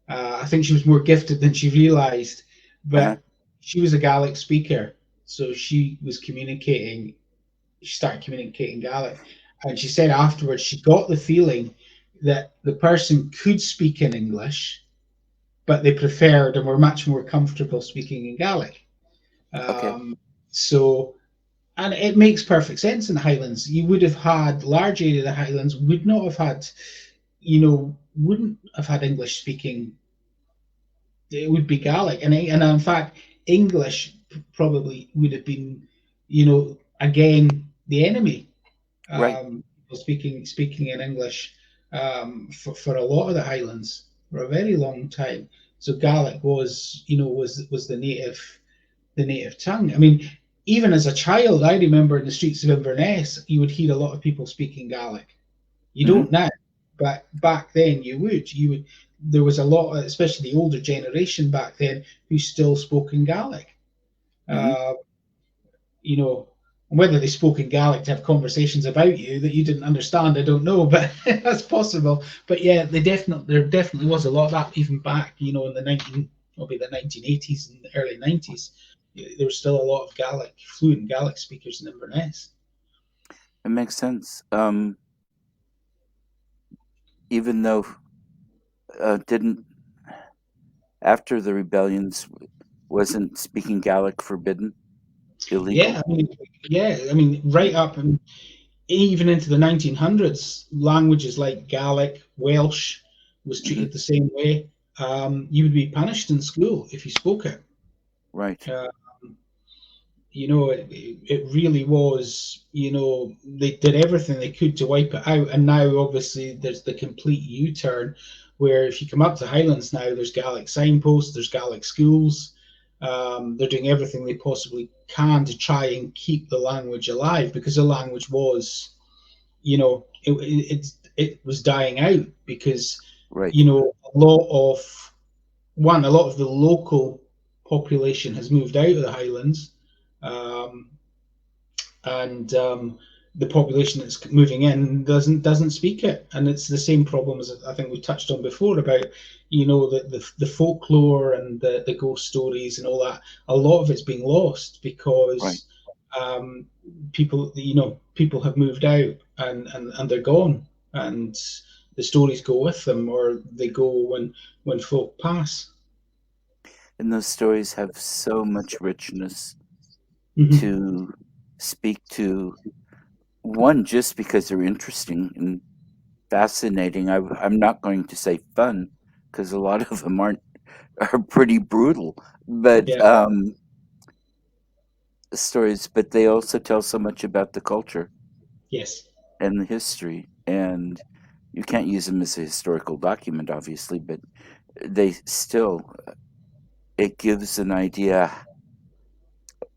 [SPEAKER 2] I think she was more gifted than she realized,
[SPEAKER 1] Uh-huh.
[SPEAKER 2] but she was a Gaelic speaker, so she was communicating. She started communicating Gaelic, and she said afterwards she got the feeling that the person could speak in English, but they preferred and were much more comfortable speaking in Gaelic.
[SPEAKER 1] Okay.
[SPEAKER 2] Um, so and it makes perfect sense in the Highlands. You would have had large area of the Highlands would not have had, wouldn't have had English speaking. It would be Gaelic, and in fact, English probably would have been, again the enemy.
[SPEAKER 1] Right.
[SPEAKER 2] Speaking in English for a lot of the Highlands for a very long time. So Gaelic was the native tongue. I mean, even as a child, I remember in the streets of Inverness, you would hear a lot of people speaking Gaelic. You
[SPEAKER 1] Hmm.
[SPEAKER 2] don't now, but back then you would. You would. There was a lot, especially the older generation back then, who still spoke in Gaelic.
[SPEAKER 1] Hmm.
[SPEAKER 2] Uh, you know, whether they spoke in Gaelic to have conversations about you that you didn't understand, I don't know, but that's possible. But yeah, there definitely was a lot of that even back, in the probably the 1980s and the early 90s. There was still a lot of Gaelic, fluent Gaelic speakers in Inverness.
[SPEAKER 1] It makes sense. Even though didn't after the rebellions, wasn't speaking Gaelic forbidden,
[SPEAKER 2] Yeah,
[SPEAKER 1] illegal?
[SPEAKER 2] right up and even into the 1900s, languages like Gaelic, Welsh was
[SPEAKER 1] Hmm.
[SPEAKER 2] treated the same way. You would be punished in school if you spoke it.
[SPEAKER 1] Right,
[SPEAKER 2] Uh, it really was, they did everything they could to wipe it out. And now, obviously, there's the complete U turn where if you come up to Highlands now, there's Gaelic signposts, there's Gaelic schools. They're doing everything they possibly can to try and keep the language alive because the language was, it was dying out because,
[SPEAKER 1] right.
[SPEAKER 2] a lot of the local population has moved out of the Highlands, um, and the population that's moving in doesn't speak it, and it's the same problem as I think we touched on before about the folklore and the ghost stories and all that. A lot of it's being lost
[SPEAKER 1] Right.
[SPEAKER 2] because um, people have moved out and they're gone, and the stories go with them, or they go when folk pass.
[SPEAKER 1] And those stories have so much richness
[SPEAKER 2] Mm-hmm.
[SPEAKER 1] to speak to. One, just because they're interesting and fascinating. I'm not going to say fun, because a lot of them aren't are pretty brutal. But
[SPEAKER 2] Yeah.
[SPEAKER 1] stories, but they also tell so much about the culture
[SPEAKER 2] Yes.
[SPEAKER 1] and the history. And you can't use them as a historical document, obviously, but they still, it gives an idea.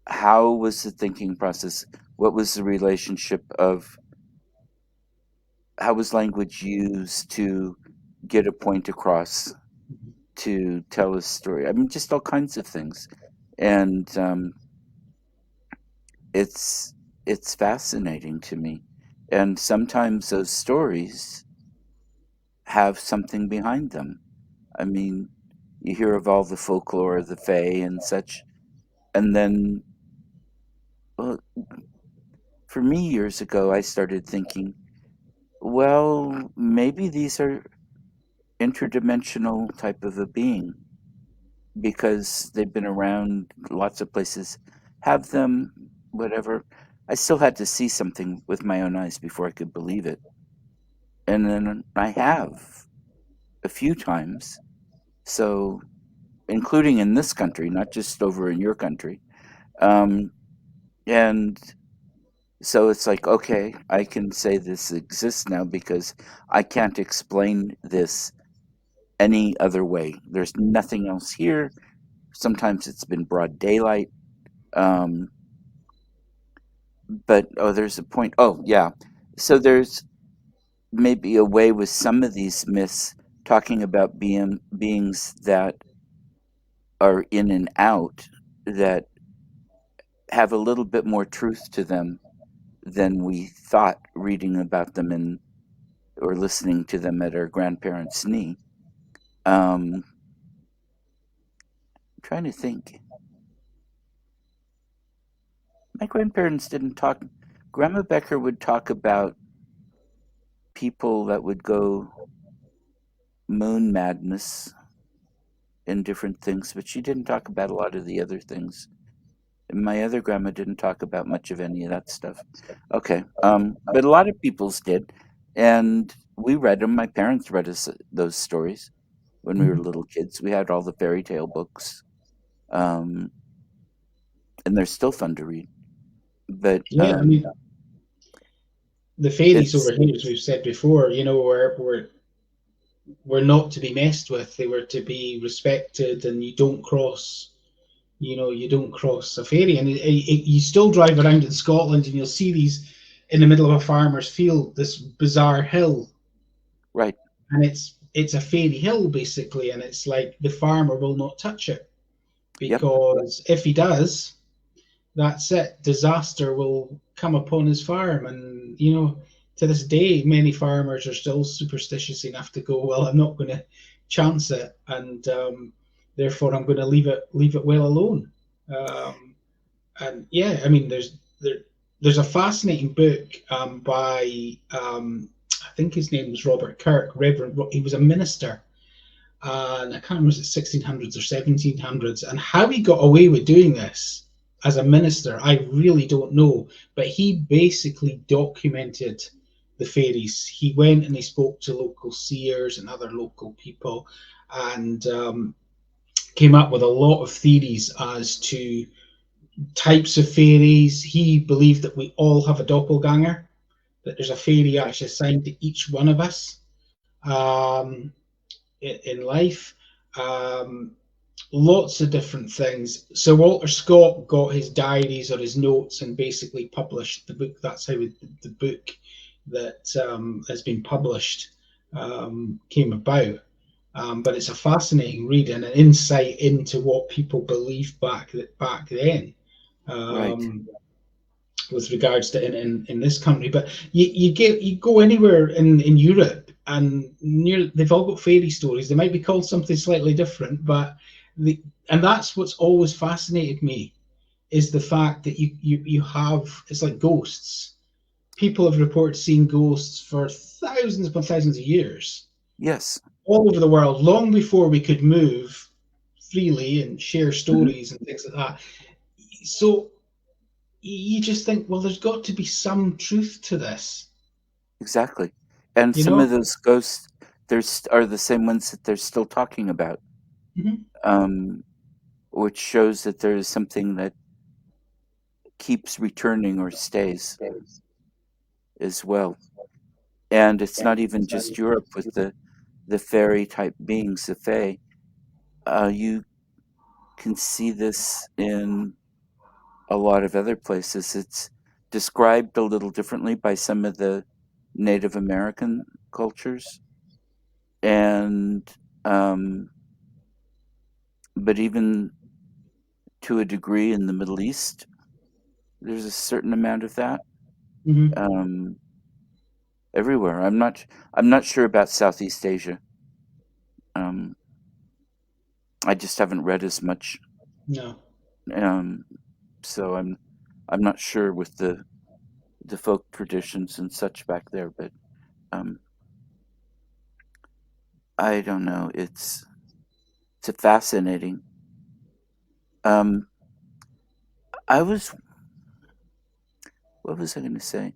[SPEAKER 1] How was the thinking process? What was the relationship of how was language used to get a point across, to tell a story? I mean, just all kinds of things. And it's it's fascinating to me. And sometimes those stories have something behind them. I mean, you hear of all the folklore of the Fae and such, and then, well, for me, years ago, I started thinking, well, maybe these are interdimensional type of a being because they've been around. Lots of places have them, whatever. I still had to see something with my own eyes before I could believe it. And then I have a few times. So, including in this country, not just over in your country. Um, and so it's like, okay, I can say this exists now because I can't explain this any other way. There's nothing else here. Sometimes it's been broad daylight. Um, but there's a point. Oh, yeah. So there's maybe a way with some of these myths talking about beings that are in and out, that have a little bit more truth to them than we thought reading about them in or listening to them at our grandparents' knee. I'm trying to think. My grandparents didn't talk. Grandma Becker would talk about people that would go moon madness and different things, but she didn't talk about a lot of the other things. And my other grandma didn't talk about much of any of that stuff. Okay, but a lot of people's did, and we read them. My parents read us those stories when we were
[SPEAKER 2] Mm-hmm.
[SPEAKER 1] little kids. We had all the fairy tale books, um, and they're still fun to read. But
[SPEAKER 2] Yeah, I mean, the fairies over
[SPEAKER 1] it's
[SPEAKER 2] here, as we've said before, were not to be messed with. They were to be respected, and you don't cross a fairy. And you still drive around in Scotland, and you'll see these in the middle of a farmer's field, this bizarre hill,
[SPEAKER 1] right.
[SPEAKER 2] and it's a fairy hill basically, and it's like the farmer will not touch it
[SPEAKER 1] Yep.
[SPEAKER 2] because if he does, that's it. Disaster will come upon his farm, and to this day, many farmers are still superstitious enough to go, "Well, I'm not going to chance it, and therefore I'm going to leave it well alone." Um, and yeah, I mean, there's a fascinating book by I think his name was Robert Kirk, Reverend. He was a minister, and I can't remember if it's 1600s or 1700s, and how he got away with doing this as a minister, I really don't know. But he basically documented the fairies. He went and he spoke to local seers and other local people, and came up with a lot of theories as to types of fairies. He believed that we all have a doppelganger, that there's a fairy actually assigned to each one of us in life. Um, Lots of different things. Sir Walter Scott got his diaries or his notes and basically published the book. That's how the book that has been published came about. But it's a fascinating read and an insight into what people believed back then.
[SPEAKER 1] Right.
[SPEAKER 2] Um, with regards to in this country. But you go anywhere in Europe and they've all got fairy stories. They might be called something slightly different, but the and that's what's always fascinated me is the fact that you have it's like ghosts. People have reported seeing ghosts for thousands upon thousands of years
[SPEAKER 1] Yes.
[SPEAKER 2] all over the world, long before we could move freely and share
[SPEAKER 1] Hmm.
[SPEAKER 2] stories and things like that. So you just think, well, there's got to be some truth to this,
[SPEAKER 1] Exactly. And
[SPEAKER 2] you
[SPEAKER 1] some of
[SPEAKER 2] know?
[SPEAKER 1] those ghosts are the same ones that they're still talking about,
[SPEAKER 2] Mm-hmm.
[SPEAKER 1] um, which shows that there is something that keeps returning or stays as well. And it's not even just Europe with the fairy type beings, the fae. You can see this in a lot of other places. It's described a little differently by some of the Native American cultures, and but even to a degree in the Middle East, there's a certain amount of that.
[SPEAKER 2] Mm-hmm.
[SPEAKER 1] Um, Everywhere. I'm not sure about Southeast Asia. Um, I just haven't read as much.
[SPEAKER 2] No.
[SPEAKER 1] Um, so I'm not sure with the folk traditions and such back there, but um, I don't know. It's a fascinating. Um, I was what was I going to say?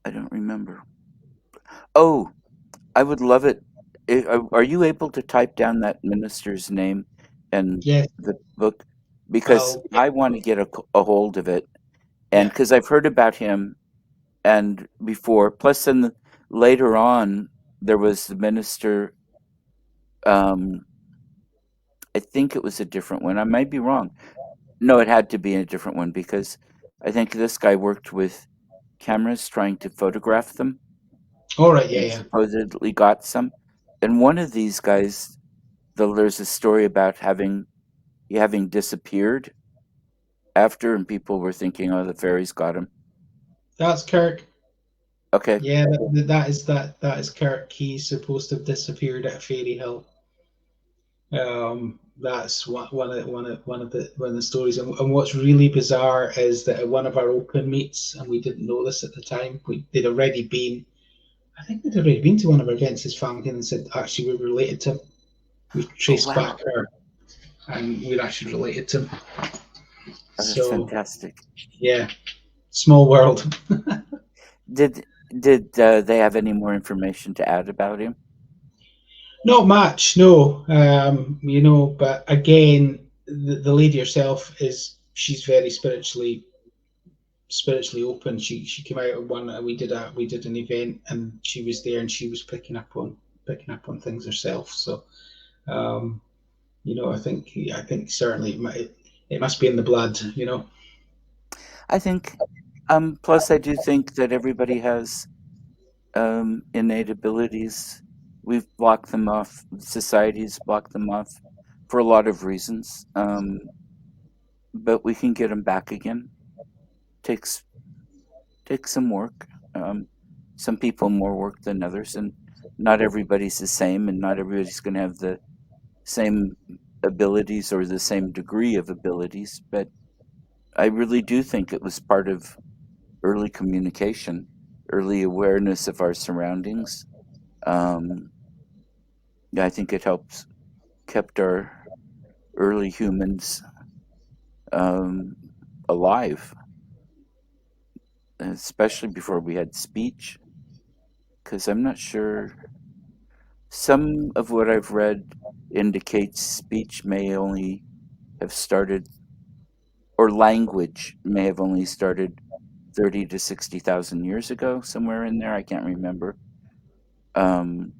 [SPEAKER 1] I don't remember. Oh, I would love it. Are you able to type down that minister's name and
[SPEAKER 2] Yes.
[SPEAKER 1] the book? Because
[SPEAKER 2] I'll.
[SPEAKER 1] I want to get a hold of it, and
[SPEAKER 2] Yeah.
[SPEAKER 1] because I've heard about him and before. Plus, later on, there was the minister. Um, I think it was a different one. I might be wrong. No, it had to be a different one because I think this guy worked with cameras trying to photograph them
[SPEAKER 2] All right. Yeah.
[SPEAKER 1] and
[SPEAKER 2] Yeah.
[SPEAKER 1] supposedly got some. And one of these guys, though, there's a story about having disappeared after, and people were thinking, "Oh, the fairies got him."
[SPEAKER 2] That's Kirk.
[SPEAKER 1] Okay,
[SPEAKER 2] Yeah. That is Kirk. He's supposed to have disappeared at Fairy Hill. That's one of the stories. And what's really bizarre is that at one of our open meets, and we didn't know this at the time, they'd already been. I think they'd already been to one of our events. His family and said, actually, we're related to him. We
[SPEAKER 1] oh
[SPEAKER 2] traced back
[SPEAKER 1] wow,
[SPEAKER 2] her, and we're actually related to him.
[SPEAKER 1] oh, that's
[SPEAKER 2] So
[SPEAKER 1] fantastic.
[SPEAKER 2] yeah, small world.
[SPEAKER 1] Did they have any more information to add about him?
[SPEAKER 2] Not much, no. But again, the lady herself she's very spiritually open. She came out at one. We did an event, and she was there, and she was picking up on things herself. So um, I think certainly it must be in the blood.
[SPEAKER 1] I think. Plus, I do think that everybody has innate abilities. We've blocked them off. Society's blocked them off for a lot of reasons. but we can get them back again. Takes takes some work. Um, some people more work than others, and not everybody's the same, and not everybody's going to have the same abilities or the same degree of abilities. But I really do think it was part of early communication, early awareness of our surroundings. Um, yeah, I think it helps kept our early humans um, alive, especially before we had speech. Because I'm not sure. Some of what I've read indicates speech may only have started, or language may have only started 30 to 60,000 years ago, somewhere in there. I can't remember. Um,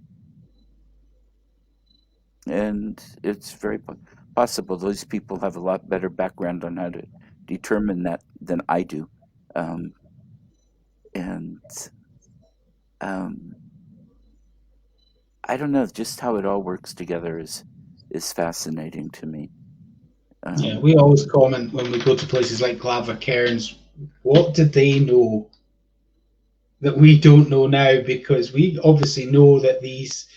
[SPEAKER 1] and it's very possible those people have a lot better background on how to determine that than I do. Um, and um, I don't know, just how it all works together is fascinating to me.
[SPEAKER 2] Yeah,
[SPEAKER 1] Um,
[SPEAKER 2] we always comment when we go to places like Glava Cairns, what did they know that we don't know now? Because we obviously know that these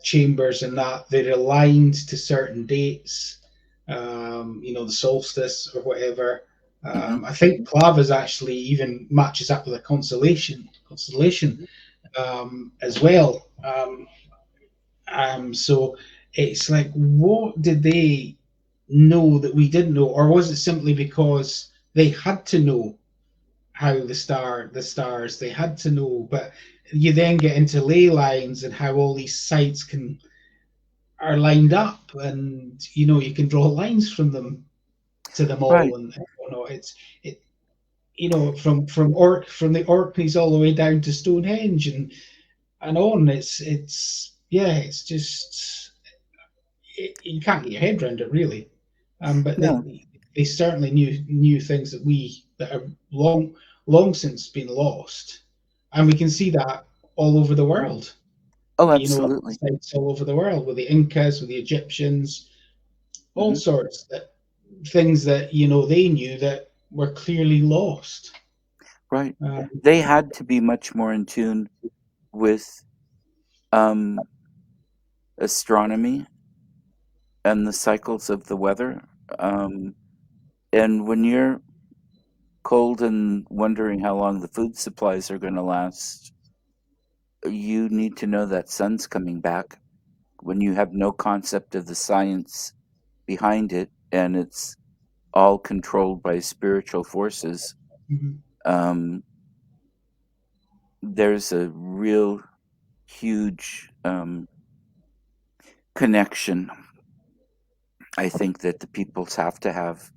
[SPEAKER 2] chambers and that they're aligned to certain dates, the solstice or whatever.
[SPEAKER 1] mhm.
[SPEAKER 2] I think Clava's actually even matches up with a constellation as well. So it's like, what did they know that we didn't know, or was it simply because they had to know how the stars they had to know? But you then get into ley lines and how all these sites can are lined up, and you can draw lines from them to them
[SPEAKER 1] Right.
[SPEAKER 2] all, and it's it from the Orkneys all the way down to Stonehenge and on. It's yeah, it's just you can't get your head around it really. But
[SPEAKER 1] No.
[SPEAKER 2] they certainly knew things that are long since been lost, and we can see that all over the world.
[SPEAKER 1] Oh, absolutely.
[SPEAKER 2] Sites all over the world with the Incas, with the Egyptians, all
[SPEAKER 1] Hmm.
[SPEAKER 2] sorts that things that they knew that were clearly lost.
[SPEAKER 1] Right.
[SPEAKER 2] Um,
[SPEAKER 1] They had to be much more in tune with um, astronomy and the cycles of the weather. Um, and when you're cold and wondering how long the food supplies are going to last, you need to know that sun's coming back. When you have no concept of the science behind it and it's all controlled by spiritual forces,
[SPEAKER 2] mhm.
[SPEAKER 1] um, there's a real huge connection, I think, that the peoples have to have.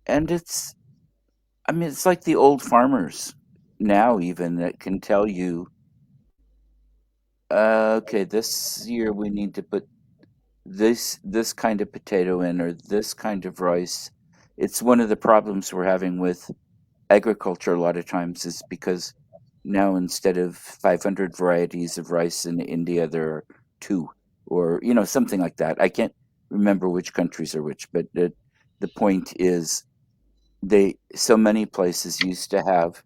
[SPEAKER 1] And I mean, it's like the old farmers now, even that can tell you, okay, this year we need to put this kind of potato in or this kind of rice. It's one of the problems we're having with agriculture a lot of times is because now instead of 500 varieties of rice in India, there are two or, something like that. I can't remember which countries are which, but the point is so many places used to have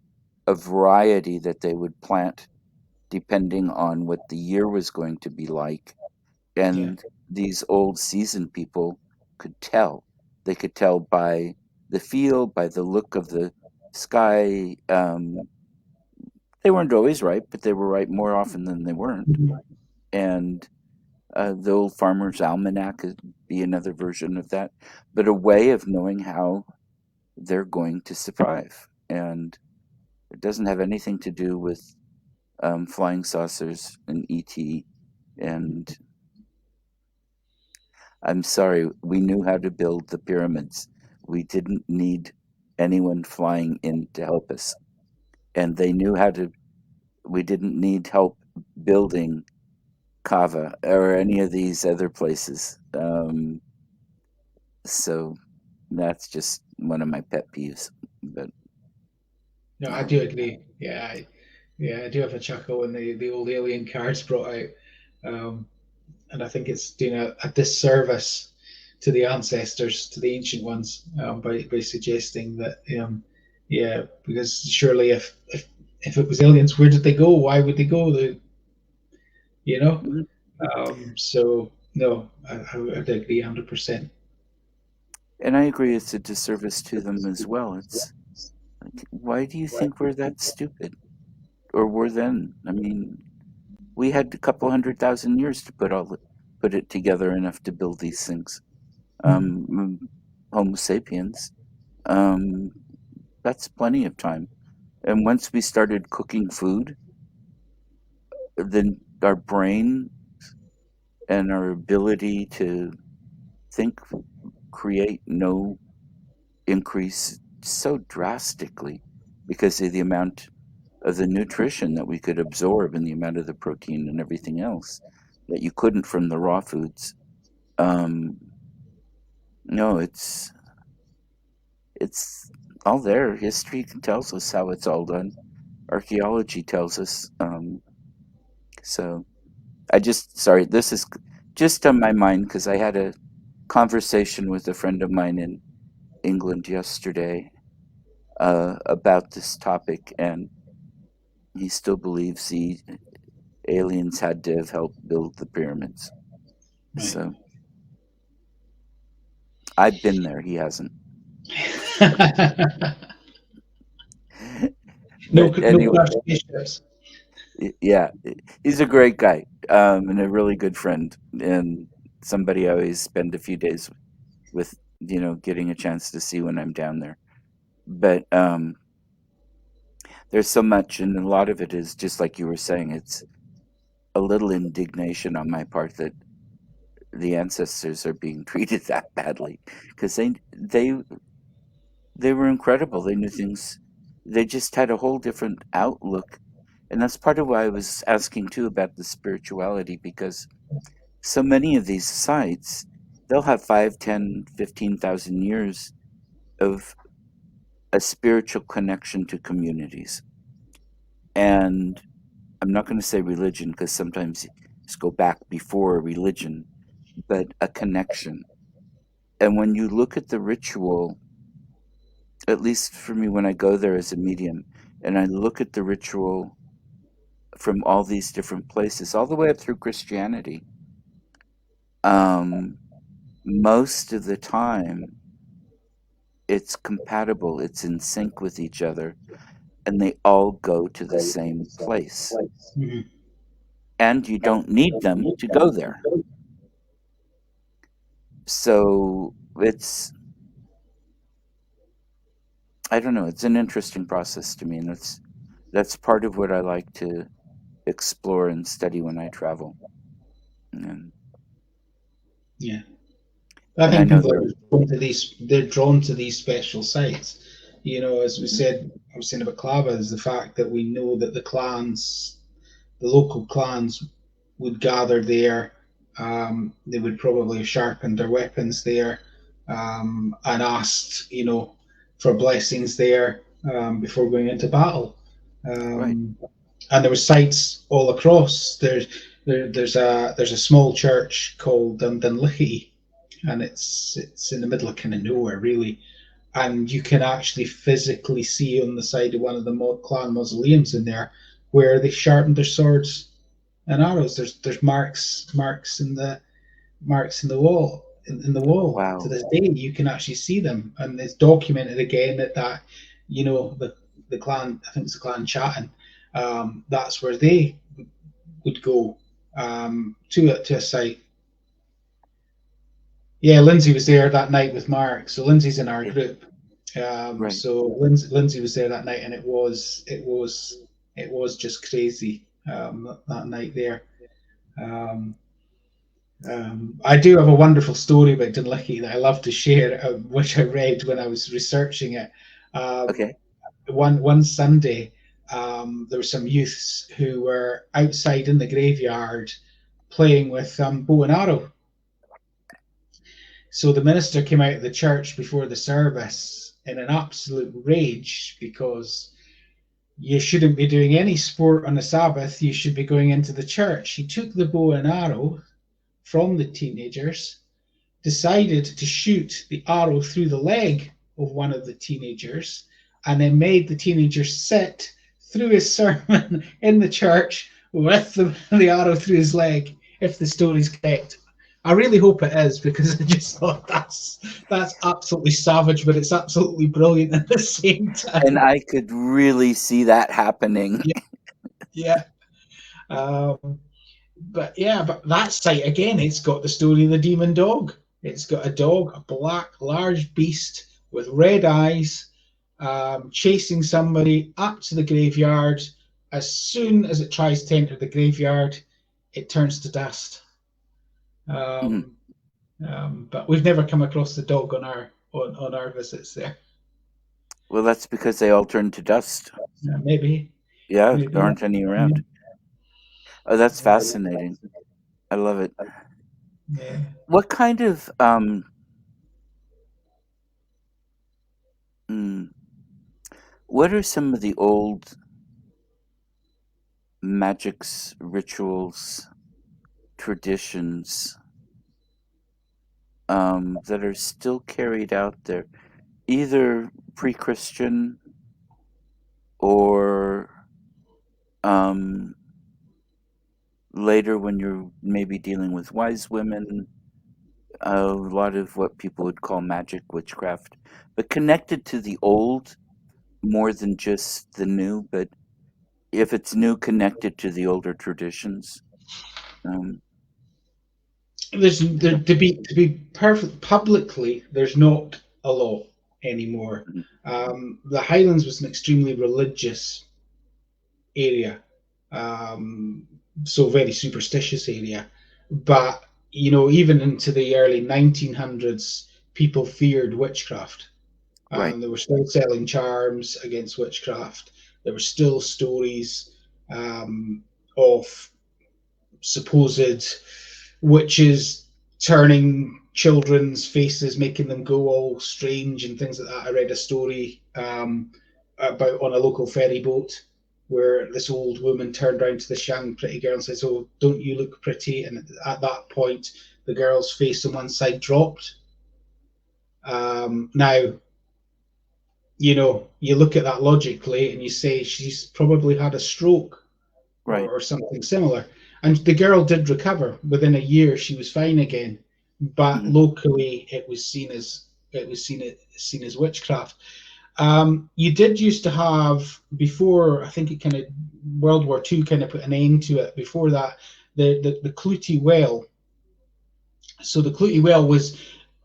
[SPEAKER 1] a variety that they would plant depending on what the year was going to be like.
[SPEAKER 2] Yeah.
[SPEAKER 1] And these old seasoned people could tell. They could tell by the feel, by the look of the sky. They weren't always right, but they were right more often than they weren't.
[SPEAKER 2] Mhm.
[SPEAKER 1] And the old farmer's almanac could be another version of that, but a way of knowing how they're going to survive. And it doesn't have anything to do with flying saucers and ET. And I'm sorry, we knew how to build the pyramids. We didn't need anyone flying in to help us. And they knew how to, we didn't need help building Kava or any of these other places. So that's just one of my pet peeves. But
[SPEAKER 2] No, I do
[SPEAKER 1] um,
[SPEAKER 2] agree. Yeah, I do have a chuckle when the old alien cards brought out. Um, and I think it's doing a disservice to the ancestors, to the ancient ones, by suggesting that, yeah, because surely if it was aliens, where did they go? Why would they go? You know,
[SPEAKER 1] Mhm.
[SPEAKER 2] so no, I would agree 100%.
[SPEAKER 1] And I agree it's a disservice to them as well. It's like, why do you think we're that stupid? Or were then? I mean, we had a couple 100,000 years to put it together enough to build these things. Um, Homo sapiens. Um, that's plenty of time. And once we started cooking food, then our brain and our ability to think, create, know, increase so drastically because of the amount of the nutrition that we could absorb and the amount of the protein and everything else that you couldn't from the raw foods. Um, no, it's all there. History tells us how it's all done. Archaeology tells us. So I just sorry, this is just on my mind because I had a conversation with a friend of mine in England yesterday about this topic, and he still believes the aliens had to have helped build the pyramids.
[SPEAKER 2] Right.
[SPEAKER 1] So I've been there; he hasn't.
[SPEAKER 2] No,
[SPEAKER 1] But
[SPEAKER 2] no
[SPEAKER 1] anyway,
[SPEAKER 2] crash spaceships.
[SPEAKER 1] yeah, he's a great guy and a really good friend, and somebody I always spend a few days with, getting a chance to see when I'm down there. But there's so much, and a lot of it is just like you were saying. It's a little indignation on my part that the ancestors are being treated that badly because they were incredible. They knew things. They just had a whole different outlook, and that's part of why I was asking too about the spirituality because so many of these sites they'll have 5, 10, 15,000 years of a spiritual connection to communities. And I'm not going to say religion because sometimes just go back before religion, but a connection. And when you look at the ritual, at least for me, when I go there as a medium, and I look at the ritual from all these different places, all the way up through Christianity, um, most of the time it's compatible, it's in sync with each other, and they all go to the same place.
[SPEAKER 2] Mhm.
[SPEAKER 1] And you don't need them to go there. So I don't know, it's an interesting process to me, and that's part of what I like to explore and study when I travel. And
[SPEAKER 2] Yeah, I
[SPEAKER 1] and I
[SPEAKER 2] think
[SPEAKER 1] know
[SPEAKER 2] people
[SPEAKER 1] there.
[SPEAKER 2] are drawn to these. They're drawn to these special sites. As we said, I was saying about Clava, is the fact that we know that the local clans, would gather there. They would probably have sharpened their weapons there, and asked, for blessings there, before going into battle.
[SPEAKER 1] Right.
[SPEAKER 2] Um, and there were sites all across. There's a small church called Dunlicky, and it's in the middle of kind of nowhere really, and you can actually physically see on the side of one of the clan mausoleums in there where they sharpened their swords and arrows. There's marks in the wall, in the wall to
[SPEAKER 1] Wow.
[SPEAKER 2] this day. You can actually see them, and it's documented again that the clan, I think it's the clan Chatton, that's where they would go, to a site. Yeah, Lindsay was there that night with Mark. So Lindsay's in our
[SPEAKER 1] Yeah.
[SPEAKER 2] group.
[SPEAKER 1] Right.
[SPEAKER 2] So Lindsay was there that night, and it was just crazy, that night there. Um, I do have a wonderful story about Dunlicky that I love to share, which I read when I was researching it. Um,
[SPEAKER 1] Okay.
[SPEAKER 2] one Sunday, there were some youths who were outside in the graveyard playing with bow and arrow. So the minister came out of the church before the service in an absolute rage because you shouldn't be doing any sport on the Sabbath. You should be going into the church. He took the bow and arrow, from the teenagers, decided to shoot the arrow through the leg of one of the teenagers, and then made the teenager sit through his sermon in the church with the arrow through his leg, if the story's correct. I really hope it is, because I just thought that's absolutely savage, but it's absolutely brilliant at the same
[SPEAKER 1] And
[SPEAKER 2] time.
[SPEAKER 1] I could really see that happening.
[SPEAKER 2] Yeah, yeah. But yeah, but that site again, it's got the story of the demon dog. It's got a dog, a black, large beast with red eyes, chasing somebody up to the graveyard. As soon as it tries to enter the graveyard, it turns to dust.
[SPEAKER 1] Mhm.
[SPEAKER 2] Um, but we've never come across the dog on our visits there.
[SPEAKER 1] Well, that's because they all turned to dust.
[SPEAKER 2] Maybe,
[SPEAKER 1] Yeah, there
[SPEAKER 2] maybe,
[SPEAKER 1] aren't any
[SPEAKER 2] yeah,
[SPEAKER 1] around. Oh, that's fascinating. I love it.
[SPEAKER 2] yeah.
[SPEAKER 1] What kind of mm, what are some of the old magics, rituals, traditions that are still carried out there, either pre-Christian or um, later when you're maybe dealing with wise women, a lot of what people would call magic, witchcraft, but connected to the old more than just the new, but if it's new, connected to the older traditions. Um,
[SPEAKER 2] There's
[SPEAKER 1] yeah.
[SPEAKER 2] there, to be perfect publicly. There's not a lot anymore.
[SPEAKER 1] Mhm.
[SPEAKER 2] The Highlands was an extremely religious area, um, so very superstitious area. But even into the early 1900s, people feared witchcraft.
[SPEAKER 1] Right,
[SPEAKER 2] They were still selling charms against witchcraft. There were still stories of supposed witches turning children's faces, making them go all strange and things like that. I read a story about on a local ferry boat where this old woman turned around to this young pretty girl and says, "Oh, don't you look pretty?" And at that point, the girl's face on one side dropped. Now, you look at that logically and you say she's probably had a stroke
[SPEAKER 1] right.
[SPEAKER 2] or something similar. And the girl did recover within a year; she was fine again. But
[SPEAKER 1] Mhm.
[SPEAKER 2] locally, it was seen as witchcraft. You did used to have before. I think it kind of World War II kind of put an end to it. Before that, the Clootie Well. So the Clootie Well was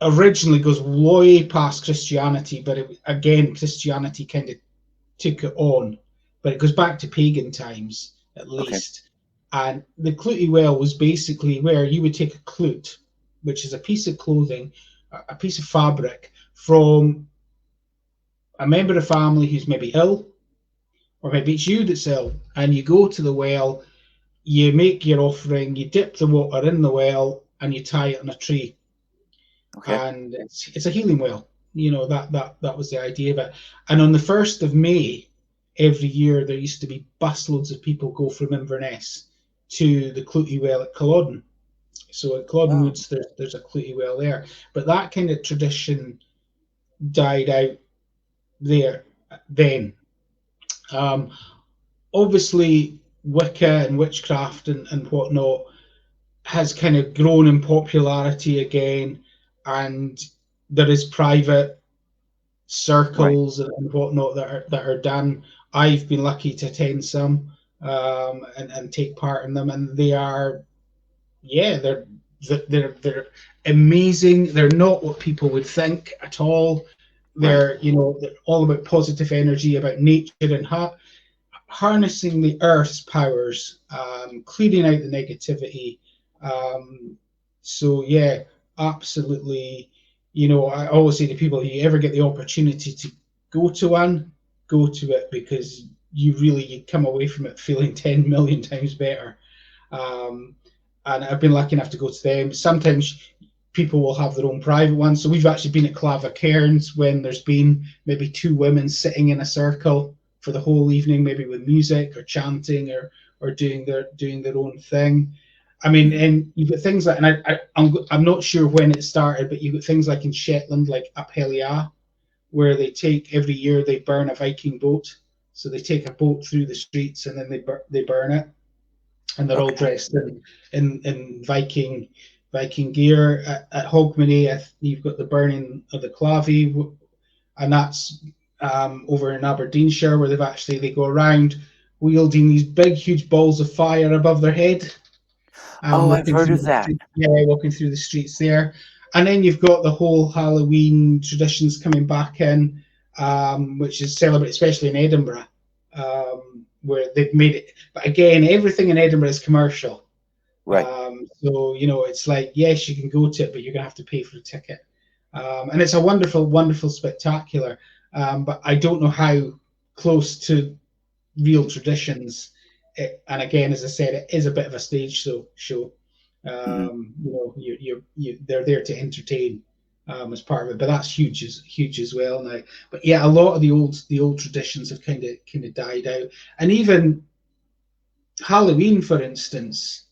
[SPEAKER 2] originally goes way past Christianity, but again, Christianity kind of took it on, but it goes back to pagan times at
[SPEAKER 1] Okay,
[SPEAKER 2] least. And the Clootie Well was basically where you would take a clute, which is a piece of clothing, a piece of fabric from a member of the family who's maybe ill, or maybe it's you that's ill, and you go to the well, you make your offering, you dip the water in the well, and you tie it on a tree,
[SPEAKER 1] okay.
[SPEAKER 2] and it's a healing well. That was the idea of it. And on the 1st of May every year, there used to be busloads of people go from Inverness to the Clootie Well at Culloden. So at Culloden
[SPEAKER 1] Oh,
[SPEAKER 2] Woods, there's a Clootie Well there, but that kind of tradition died out there then. Um, Obviously, Wicca and witchcraft and whatnot has kind of grown in popularity again, and there is private
[SPEAKER 1] right.
[SPEAKER 2] circles and whatnot that are done. I've been lucky to attend some and take part in them, and they are, yeah, they're amazing. They're not what people would think at all.
[SPEAKER 1] Right,
[SPEAKER 2] They're all about positive energy, about nature and harnessing the earth's powers, cleaning out the negativity. Um, so yeah, absolutely. I always say to people, if you ever get the opportunity to go to one, go to it, because you come away from it feeling 10 million times better. Um, and I've been lucky enough to go to them. Sometimes people will have their own private ones. So we've actually been at Clava Cairns when there's been maybe two women sitting in a circle for the whole evening, maybe with music or chanting or doing their own thing. I mean,
[SPEAKER 1] Mhm.
[SPEAKER 2] and you've got things like, and I'm not sure when it started, but you've got things like in Shetland, like Apelia, where they take every year they burn a Viking boat. So they take a boat through the streets and then they burn it, and they're all
[SPEAKER 1] Okay.
[SPEAKER 2] dressed in Viking gear. At Hogmanay, you've got the burning of the Clavy, and that's over in Aberdeenshire, where they go around wielding these big, huge balls of fire above their head,
[SPEAKER 1] Oh, I've
[SPEAKER 2] walking
[SPEAKER 1] heard
[SPEAKER 2] through
[SPEAKER 1] of
[SPEAKER 2] the
[SPEAKER 1] that.
[SPEAKER 2] street, yeah, walking through the streets there. And then you've got the whole Halloween traditions coming back in, which is celebrated, especially in Edinburgh, where they've made it. But again, everything in Edinburgh is commercial.
[SPEAKER 1] Right.
[SPEAKER 2] So it's like, yes, you can go to it, but you're gonna have to pay for a ticket. And it's a wonderful, wonderful spectacular. But I don't know how close to real traditions. And again, as I said, it is a bit of a stage show.
[SPEAKER 1] Mhm.
[SPEAKER 2] They're there to entertain as part of it, but that's huge as well now. But yeah, a lot of the old traditions have kind of died out, and even Halloween, for instance,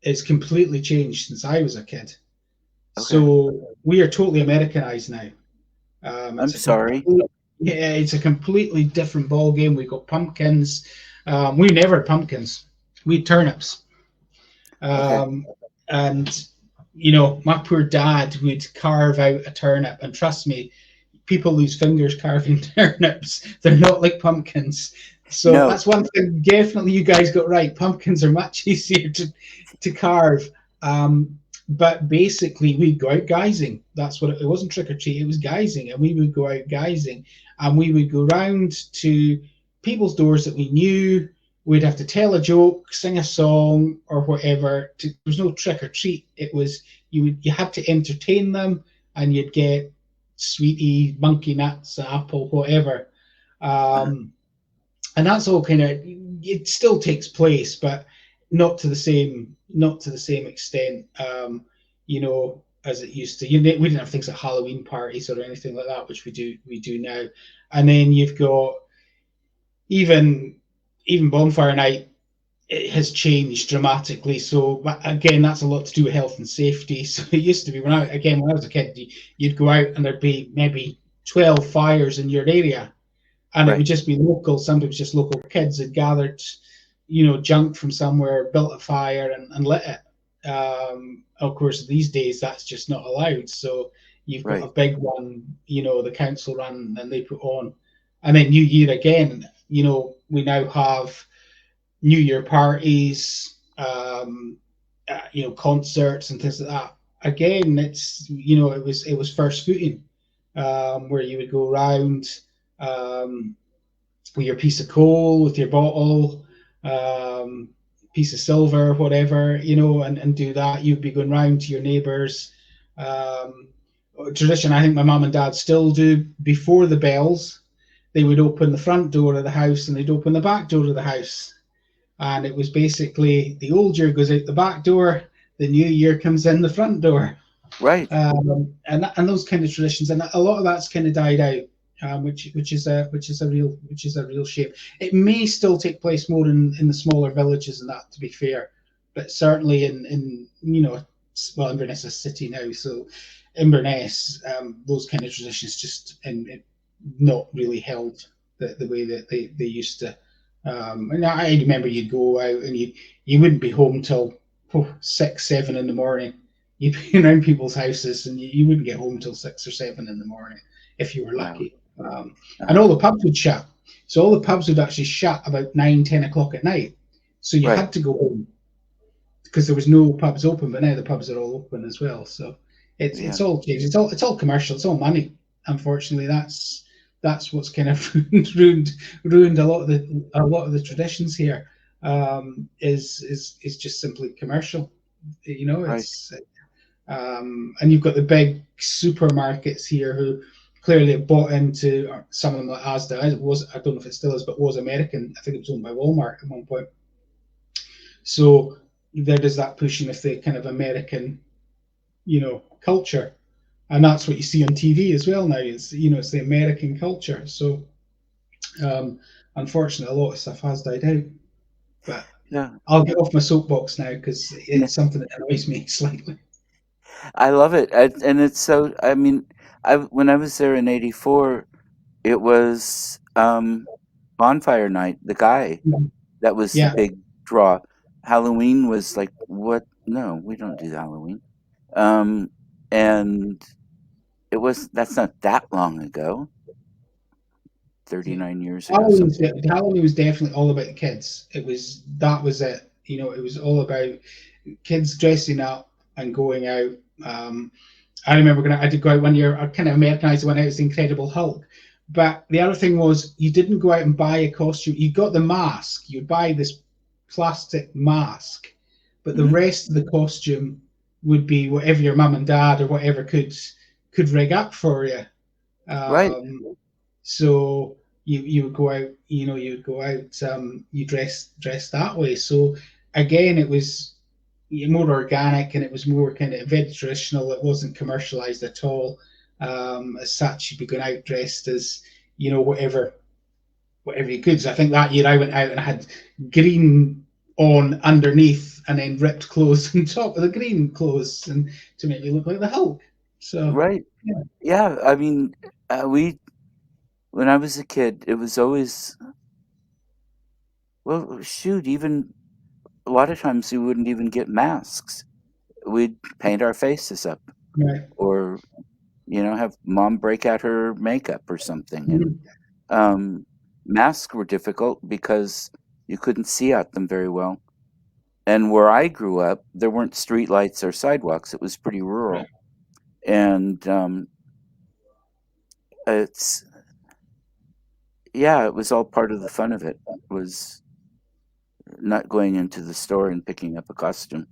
[SPEAKER 2] is completely changed since I was a kid.
[SPEAKER 1] Okay.
[SPEAKER 2] So we are totally Americanized now.
[SPEAKER 1] I'm
[SPEAKER 2] It's a
[SPEAKER 1] sorry.
[SPEAKER 2] complete, yeah, it's a completely different ball game. We've got pumpkins. We never had pumpkins. We had turnips.
[SPEAKER 1] Okay.
[SPEAKER 2] Um, and my poor dad would carve out a turnip, and trust me, people lose fingers carving turnips. They're not like pumpkins. So
[SPEAKER 1] No.
[SPEAKER 2] that's one thing definitely you guys got right. Pumpkins are much easier to carve. But basically, we'd go out guising. That's what it wasn't trick or treat. It was guising, and we would go out guising, and we would go round to people's doors that we knew. We'd have to tell a joke, sing a song, or whatever. There was no trick or treat. It was you had to entertain them, and you'd get sweetie, monkey nuts, apple, whatever.
[SPEAKER 1] Uh-huh.
[SPEAKER 2] Um, and that's all kind of it still takes place, but not to the same extent. As it used to. We didn't have things like Halloween parties or anything like that, which we do now. And then you've got even even bonfire night. It has changed dramatically. So again, that's a lot to do with health and safety. So it used to be when I was a kid, you'd go out and there'd be maybe 12 fires in your area, and it
[SPEAKER 1] Right.
[SPEAKER 2] would just be local, sometimes just local kids had gathered, junk from somewhere, built a fire and lit it. Of course, these days that's just not allowed. So you've got a
[SPEAKER 1] Right.
[SPEAKER 2] big one, the council run and they put on. And then New Year again, we now have New Year parties, concerts and things like that. Again, it was first footing, where you would go around, um, with your piece of coal, with your bottle, um, piece of silver, whatever, and do that. You'd be going round to your neighbours. Um, Tradition I think my mum and dad still do before the bells. They would open the front door of the house and they'd open the back door of the house. And it was basically the old year goes out the back door, the new year comes in the front door,
[SPEAKER 1] Right.
[SPEAKER 2] and those kind of traditions, and a lot of that's kind of died out, which is a real shame. It may still take place more in the smaller villages and that, to be fair, but certainly in well, Inverness is a city now, so Inverness, those kind of traditions just not really held the way that they used to. And I remember you'd go out and you wouldn't be home till 6, 7 in the morning. You'd be around people's houses and you wouldn't get home till 6 or 7 in the morning if you were
[SPEAKER 1] Wow.
[SPEAKER 2] lucky. And
[SPEAKER 1] Uh-huh.
[SPEAKER 2] all the pubs would shut. So all the pubs would actually shut about 9, 10 o'clock at night. So you
[SPEAKER 1] Right.
[SPEAKER 2] had to go home because there was no pubs open, but now the pubs are all open as well. So it's
[SPEAKER 1] Yeah.
[SPEAKER 2] all changed. It's all commercial. It's all money. Unfortunately, that's what's kind of ruined a lot of the traditions here. Is just simply commercial.
[SPEAKER 1] Right.
[SPEAKER 2] And you've got the big supermarkets here who clearly have bought into, or some of them like Asda. It was, I don't know if it still is, but was American. I think it was owned by Walmart at one point. So there is that pushing of the kind of American, culture, and that's what you see on TV as well now. It's the American culture. So um, unfortunately, a lot of stuff has died out. But
[SPEAKER 1] Yeah.
[SPEAKER 2] I'll get off my soapbox now because
[SPEAKER 1] Yeah.
[SPEAKER 2] it's something that annoys me slightly.
[SPEAKER 1] I love it. And it's so, I mean, when I was there in 84, it was Bonfire Night, the guy. That was the
[SPEAKER 2] Yeah,
[SPEAKER 1] big draw. Halloween was like, what? No, we don't do Halloween. Um, and that's not that long ago,
[SPEAKER 2] yeah.
[SPEAKER 1] 39 years ago,
[SPEAKER 2] Halloween was,
[SPEAKER 1] something.
[SPEAKER 2] Halloween was definitely all about the kids. That was it. You know, it was all about kids dressing up and going out. Um, I remember I did go out one year. I kind of Americanized it, went out as the Incredible Hulk. But the other thing was, you didn't go out and buy a costume. You got the mask. You buy this plastic mask, but the
[SPEAKER 1] Hmm.
[SPEAKER 2] rest of the costume would be whatever your mum and dad or whatever could rig up for you.
[SPEAKER 1] Right,
[SPEAKER 2] So you would go out, you would go out, you dress that way. So again, it was more organic and it was more kind of very traditional. It wasn't commercialized at all. As such, you'd be going out dressed as whatever you could. So I think that year I went out and I had green on underneath and then ripped clothes on top of the green clothes and to make me look like the Hulk. So
[SPEAKER 1] right.
[SPEAKER 2] yeah,
[SPEAKER 1] Yeah, I mean, when I was a kid, it was always, well, shoot, even a lot of times we wouldn't even get masks. We'd paint our faces up
[SPEAKER 2] right.
[SPEAKER 1] or, have mom break out her makeup or something. And
[SPEAKER 2] Mhm.
[SPEAKER 1] um, masks were difficult because you couldn't see out them very well. And where I grew up, there weren't street lights or sidewalks. It was pretty
[SPEAKER 2] Right.
[SPEAKER 1] rural. And it's, yeah, it was all part of the fun of it, was not going into the store and picking up a costume.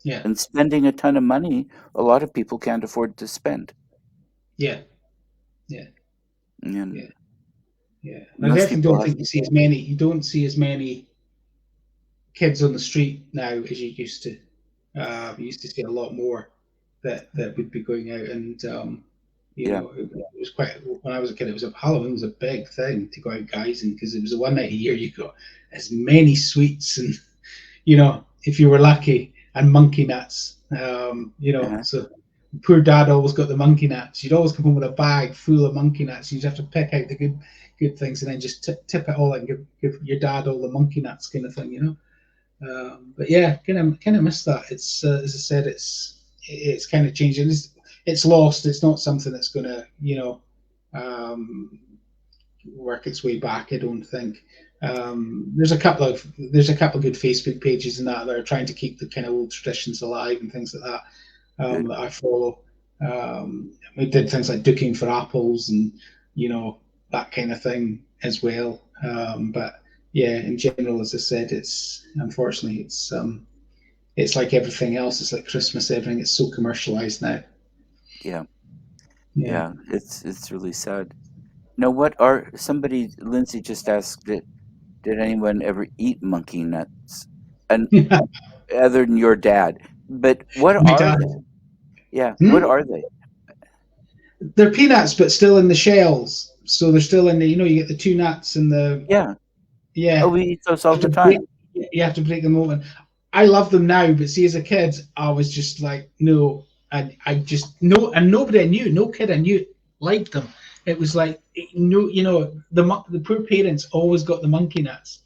[SPEAKER 2] Yeah.
[SPEAKER 1] And spending a ton of money, a lot of people can't afford to spend.
[SPEAKER 2] Yeah. Yeah.
[SPEAKER 1] And
[SPEAKER 2] Yeah. Yeah. I
[SPEAKER 1] most
[SPEAKER 2] definitely
[SPEAKER 1] people
[SPEAKER 2] don't
[SPEAKER 1] have,
[SPEAKER 2] think you see as many. You don't see as many kids on the street now as you used to. You used to see a lot more that would be going out, and
[SPEAKER 1] yeah,
[SPEAKER 2] it was quite. When I was a kid, it was Halloween was a big thing to go out guising because it was a one night a year. You got as many sweets and if you were lucky, and monkey nuts.
[SPEAKER 1] uh
[SPEAKER 2] So poor dad always got the monkey nuts. You'd always come home with a bag full of monkey nuts. You'd have to pick out the good things and then just tip it all out and give your dad all the monkey nuts kind of thing. But yeah, kind of miss that. It's as I said, it's kind of changing. It's lost. It's not something that's going to um, work its way back. I don't think. There's a couple of good Facebook pages and that are trying to keep the kind of old traditions alive and things like that
[SPEAKER 1] good.
[SPEAKER 2] that I follow. We did things like duking for apples and you know that kind of thing as well. But yeah, in general, as I said, it's unfortunately it's like everything else. It's like Christmas. Everything it's so commercialized now.
[SPEAKER 1] Yeah,
[SPEAKER 2] Yeah.
[SPEAKER 1] yeah, it's really sad. Now, what are somebody? Lindsay just asked, did anyone ever eat monkey nuts? And other than your dad, but what
[SPEAKER 2] My
[SPEAKER 1] are
[SPEAKER 2] dad.
[SPEAKER 1] they? Yeah, what
[SPEAKER 2] Hmm?
[SPEAKER 1] are they?
[SPEAKER 2] They're peanuts, but still in the shells. So they're still in the you get the two nuts and the
[SPEAKER 1] Yeah. Oh,
[SPEAKER 2] yeah.
[SPEAKER 1] we eat those all
[SPEAKER 2] You have
[SPEAKER 1] the
[SPEAKER 2] to break
[SPEAKER 1] time.
[SPEAKER 2] you have to break them open. I love them now, but see, as a kid, I was just like, no, I just no, and nobody I knew, no kid I knew liked them. It was like no, the poor parents always got the monkey nuts,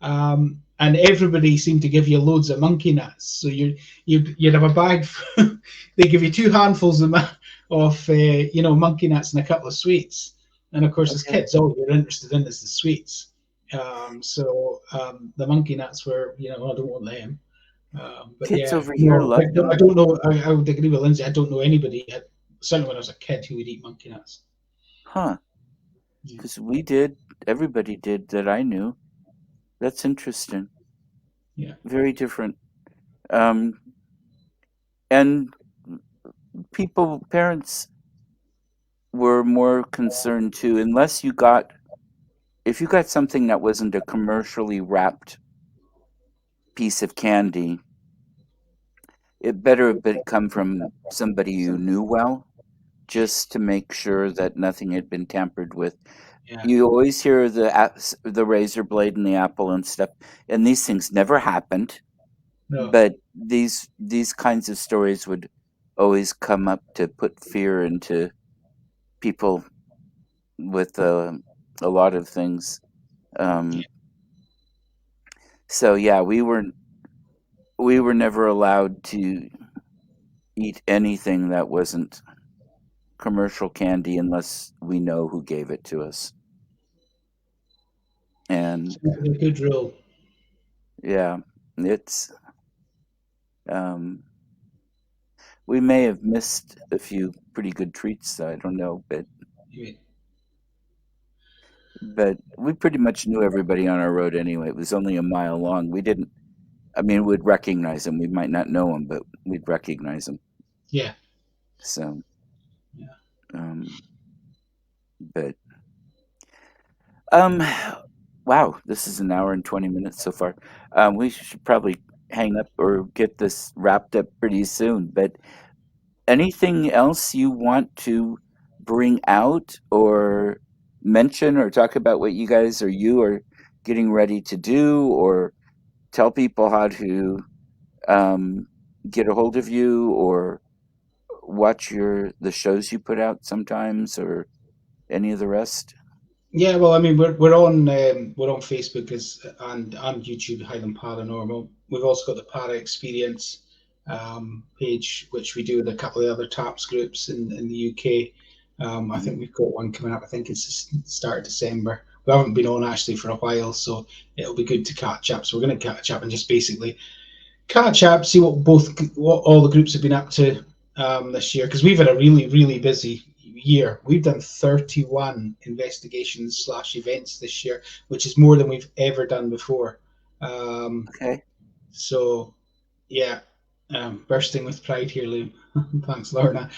[SPEAKER 2] and everybody seemed to give you loads of monkey nuts. So you'd have a bag. They give you two handfuls of monkey nuts and a couple of sweets. And of course, as
[SPEAKER 1] Okay.
[SPEAKER 2] kids, all you're interested in is the sweets. The monkey nuts were, I don't want them. But
[SPEAKER 1] Kids
[SPEAKER 2] yeah,
[SPEAKER 1] over here
[SPEAKER 2] no,
[SPEAKER 1] love
[SPEAKER 2] I
[SPEAKER 1] them.
[SPEAKER 2] don't know. I would agree with Lindsay. I don't know anybody, certainly when I was a kid, who would eat monkey nuts.
[SPEAKER 1] Huh.
[SPEAKER 2] Yeah.
[SPEAKER 1] Because we did, everybody did that I knew. That's interesting.
[SPEAKER 2] Yeah.
[SPEAKER 1] Very different. Um, and parents were more concerned too, unless if you got something that wasn't a commercially wrapped piece of candy, it better come from somebody you knew well, just to make sure that nothing had been tampered with.
[SPEAKER 2] Yeah.
[SPEAKER 1] You always hear the razor blade and the apple and stuff, and these things never happened.
[SPEAKER 2] No.
[SPEAKER 1] But these kinds of stories would always come up to put fear into people with a lot of things.
[SPEAKER 2] Yeah.
[SPEAKER 1] Um, so yeah, we were never allowed to eat anything that wasn't commercial candy unless we know who gave it to us. And
[SPEAKER 2] A good rule.
[SPEAKER 1] yeah, it's um, we may have missed a few pretty good treats. I don't know,
[SPEAKER 2] Yeah.
[SPEAKER 1] but we pretty much knew everybody on our road anyway. It was only a mile long. We didn't. I mean, we'd recognize them. We might not know them, but we'd recognize them.
[SPEAKER 2] Yeah.
[SPEAKER 1] So,
[SPEAKER 2] Yeah.
[SPEAKER 1] um, but um, wow, this is an hour and 20 minutes so far. We should probably hang up or get this wrapped up pretty soon. But anything else you want to bring out or mention or talk about what you guys or you are getting ready to do or tell people how to um, get a hold of you or watch the shows you put out sometimes or any of the rest?
[SPEAKER 2] Yeah, well, I mean, we're on Facebook as and YouTube Highland Paranormal. We've also got the Para Experience page, which we do with a couple of other TAPS groups in the UK. I
[SPEAKER 1] Mhm.
[SPEAKER 2] think we've got one coming up. I think it's the start of December. We haven't been on actually for a while, so it'll be good to catch up. So we're going to catch up and just basically catch up, see what all the groups have been up to this year because we've had a really busy year. We've done 31 investigations slash events this year, which is more than we've ever done before. Um,
[SPEAKER 1] Okay.
[SPEAKER 2] so yeah, bursting with pride here, Liam. Thanks, Lorna.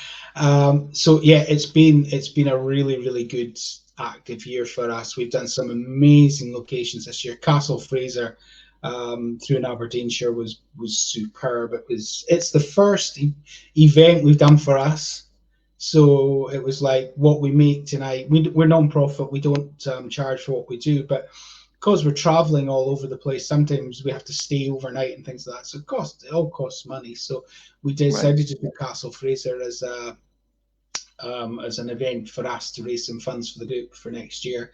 [SPEAKER 2] So yeah, it's been a really good active year for us. We've done some amazing locations this year. Castle Fraser through in Aberdeenshire was superb. It's the first event we've done for us. So it was like what we make tonight. We're non-profit. We don't charge for what we do, but because we're traveling all over the place, sometimes we have to stay overnight and things like that. So it all costs money. So we
[SPEAKER 1] Right.
[SPEAKER 2] decided to do Castle Fraser as an event for us to raise some funds for the group for next year.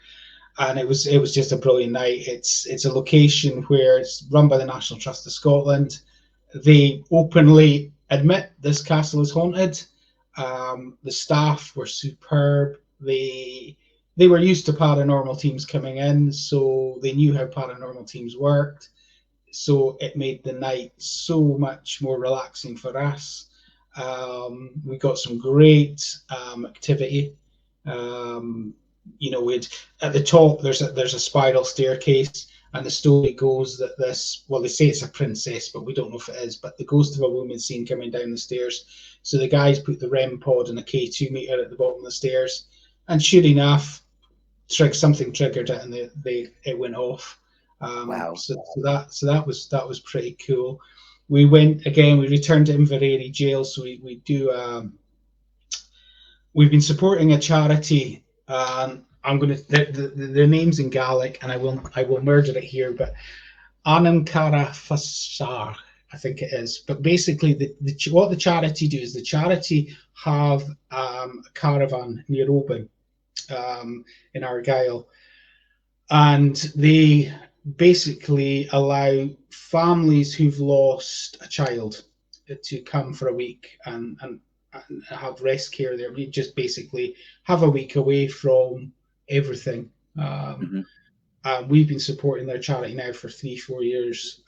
[SPEAKER 2] And it was just a brilliant night. It's a location where it's run by the National Trust of Scotland. They openly admit this castle is haunted. The staff were superb. They were used to paranormal teams coming in, so they knew how paranormal teams worked. So it made the night so much more relaxing for us. We got some great activity. Um, we'd at the top there's a spiral staircase, and the story goes that they say it's a princess, but we don't know if it is. But the ghost of a woman seen coming down the stairs. So the guys put the REM pod and a K2 meter at the bottom of the stairs, and sure enough, something triggered it, and it went off.
[SPEAKER 1] Wow.
[SPEAKER 2] So that was pretty cool. We went again. We returned to Inverary Jail, so we do. We've been supporting a charity. I'm going to the names in Gaelic, and I will murder it here, but Anam Cara Fasar, I think it is. But basically, what the charity do is the charity have a caravan near Oban in Argyll, and they basically allow families who've lost a child to come for a week and have rest care there. We just basically have a week away from everything. Um,
[SPEAKER 1] Hmm.
[SPEAKER 2] we've been supporting their charity now for 3-4 years.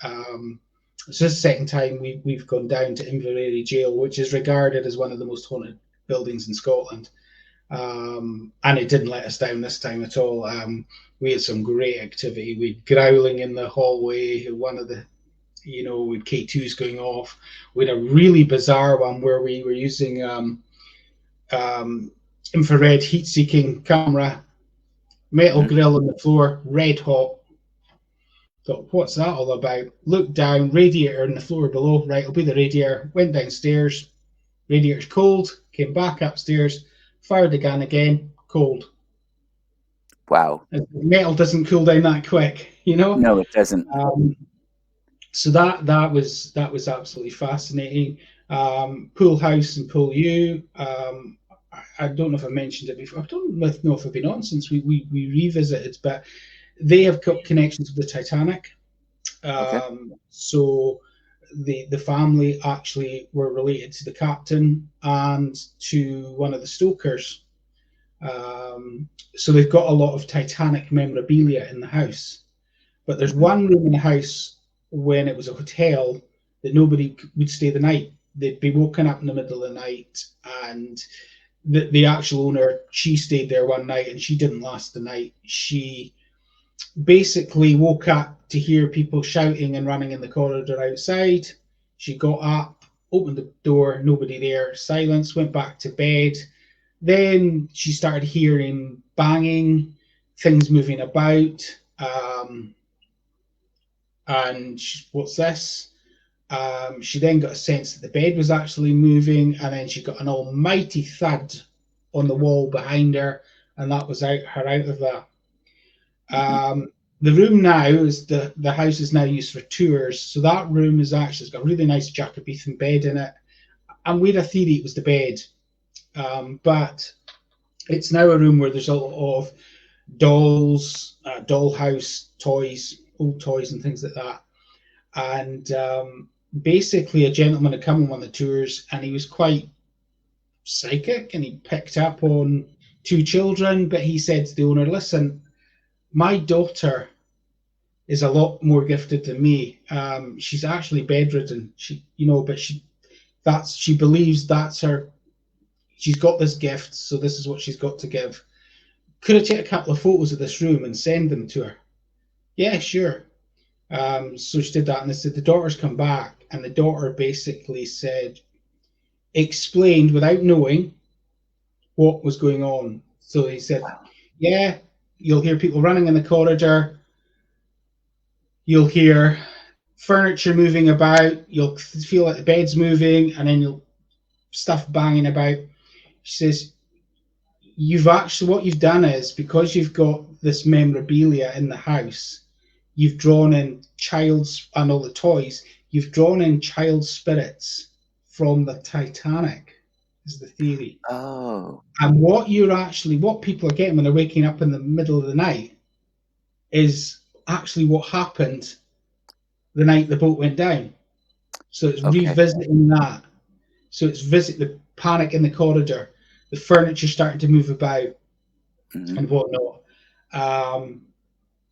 [SPEAKER 2] It's just the second time we've gone down to Inverary Jail, which is regarded as one of the most haunted buildings in Scotland. And it didn't let us down this time at all. We had some great activity. We had growling in the hallway. One of the, with K2s going off. We had a really bizarre one where we were using um, infrared heat-seeking camera, metal
[SPEAKER 1] Hmm.
[SPEAKER 2] grill on the floor, red hot. Thought, what's that all about? Looked down, radiator on the floor below. Right, it'll be the radiator. Went downstairs. Radiator's cold. Came back upstairs. Fired the gun again. Cold.
[SPEAKER 1] Wow.
[SPEAKER 2] Metal doesn't cool down that quick, you know.
[SPEAKER 1] No, it doesn't.
[SPEAKER 2] Um, so that was absolutely fascinating. Pool House and Pool U. I don't know if I mentioned it before. I don't know if I've been on since we revisited, but they have got connections with the Titanic.
[SPEAKER 1] Okay.
[SPEAKER 2] So the family actually were related to the captain and to one of the stokers. So they've got a lot of Titanic memorabilia in the house. But there's
[SPEAKER 1] Hmm.
[SPEAKER 2] one room in the house when it was a hotel that nobody would stay the night. They'd be woken up in the middle of the night, and the actual owner, she stayed there one night and she didn't last the night. She basically woke up to hear people shouting and running in the corridor outside. She got up, opened the door, nobody there, silence, went back to bed. Then she started hearing banging, things moving about. And what's this? She then got a sense that the bed was actually moving, and then she got an almighty thud on the wall behind her, and that was her out of that.
[SPEAKER 1] Hmm.
[SPEAKER 2] The room now is the house is now used for tours, so that room is actually, it's got a really nice Jacobean bed in it, and we had a theory it was the bed, but it's now a room where there's a lot of dolls, dollhouse toys, old toys, and things like that. And basically, a gentleman had come on one of the tours, and he was quite psychic, and he picked up on two children. But he said to the owner, "Listen, my daughter is a lot more gifted than me. She's actually bedridden. But she believes that's her. She's got this gift, so this is what she's got to give. Could I take a couple of photos of this room and send them to her?" Yeah, sure. So she did that, and they said the daughter's come back, and the daughter basically explained without knowing what was going on. So he said,
[SPEAKER 1] Wow.
[SPEAKER 2] "Yeah, you'll hear people running in the corridor, you'll hear furniture moving about, you'll feel like the bed's moving, and then you'll stuff banging about." She says, "You've actually what you've done is because you've got this memorabilia in the house, you've drawn in child's and all the toys, you've drawn in child spirits from the Titanic," is the theory.
[SPEAKER 1] Oh,
[SPEAKER 2] And what people are getting when they're waking up in the middle of the night is actually what happened the night the boat went down. So it's
[SPEAKER 1] okay.
[SPEAKER 2] revisiting that. So it's visit the panic in the corridor, the furniture starting to move about
[SPEAKER 1] Hmm.
[SPEAKER 2] and whatnot. Um,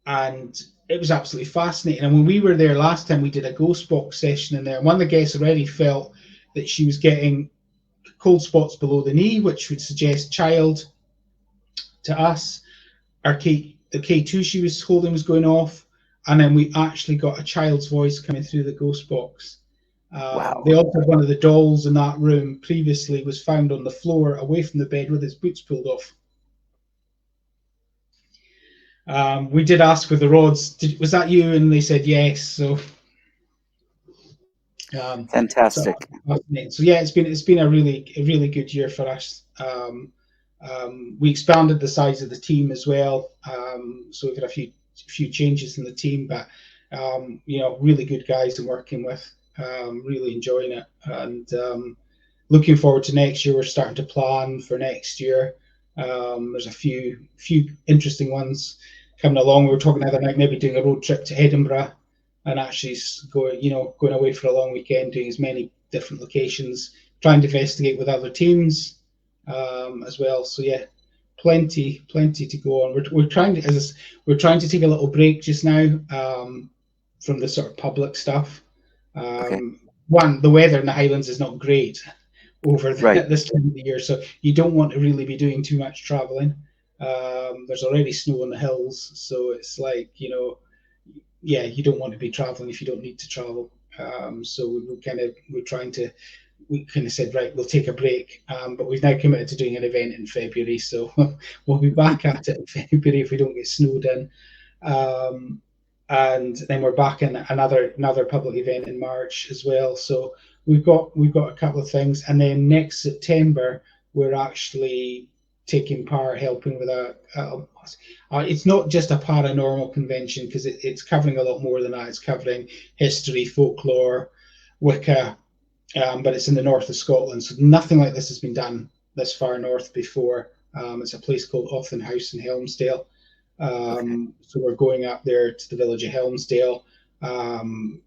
[SPEAKER 2] and it was absolutely fascinating. And when we were there last time, we did a ghost box session in there. And one of the guests already felt that she was getting cold spots below the knee, which would suggest child to us. The K2 she was holding was going off, and then we actually got a child's voice coming through the ghost box. They
[SPEAKER 1] Wow.
[SPEAKER 2] also had one of the dolls in that room previously was found on the floor away from the bed with its boots pulled off. We did ask with the rods, was that you? And they said yes. Um, so
[SPEAKER 1] Fantastic.
[SPEAKER 2] so yeah, it's been a really good year for us. We expanded the size of the team as well, so we've had a few changes in the team, but really good guys I'm working with. Really enjoying it, and looking forward to next year. We're starting to plan for next year. There's a few interesting ones coming along. We were talking the other night, maybe doing a road trip to Edinburgh and actually going away for a long weekend, doing as many different locations, trying to investigate with other teams as well. So yeah, plenty to go on. We're trying to take a little break just now from the sort of public stuff.
[SPEAKER 1] Okay.
[SPEAKER 2] One, the weather in the Highlands is not great over
[SPEAKER 1] Right.
[SPEAKER 2] this time of the year, so you don't want to really be doing too much traveling. There's already snow on the hills, so it's like yeah, you don't want to be traveling if you don't need to travel. So we kind of said, right, we'll take a break, but we've now committed to doing an event in February, so we'll be back at it in February if we don't get snowed in. Um, and then we're back in another public event in March as well. So we've got a couple of things, and then next September we're actually taking part, helping with it's not just a paranormal convention because it's covering a lot more than that. It's covering history, folklore, Wicca, but it's in the north of Scotland, so nothing like this has been done this far north before. It's a place called Often House in Helmsdale.
[SPEAKER 1] Okay.
[SPEAKER 2] So we're going up there to the village of Helmsdale. Um,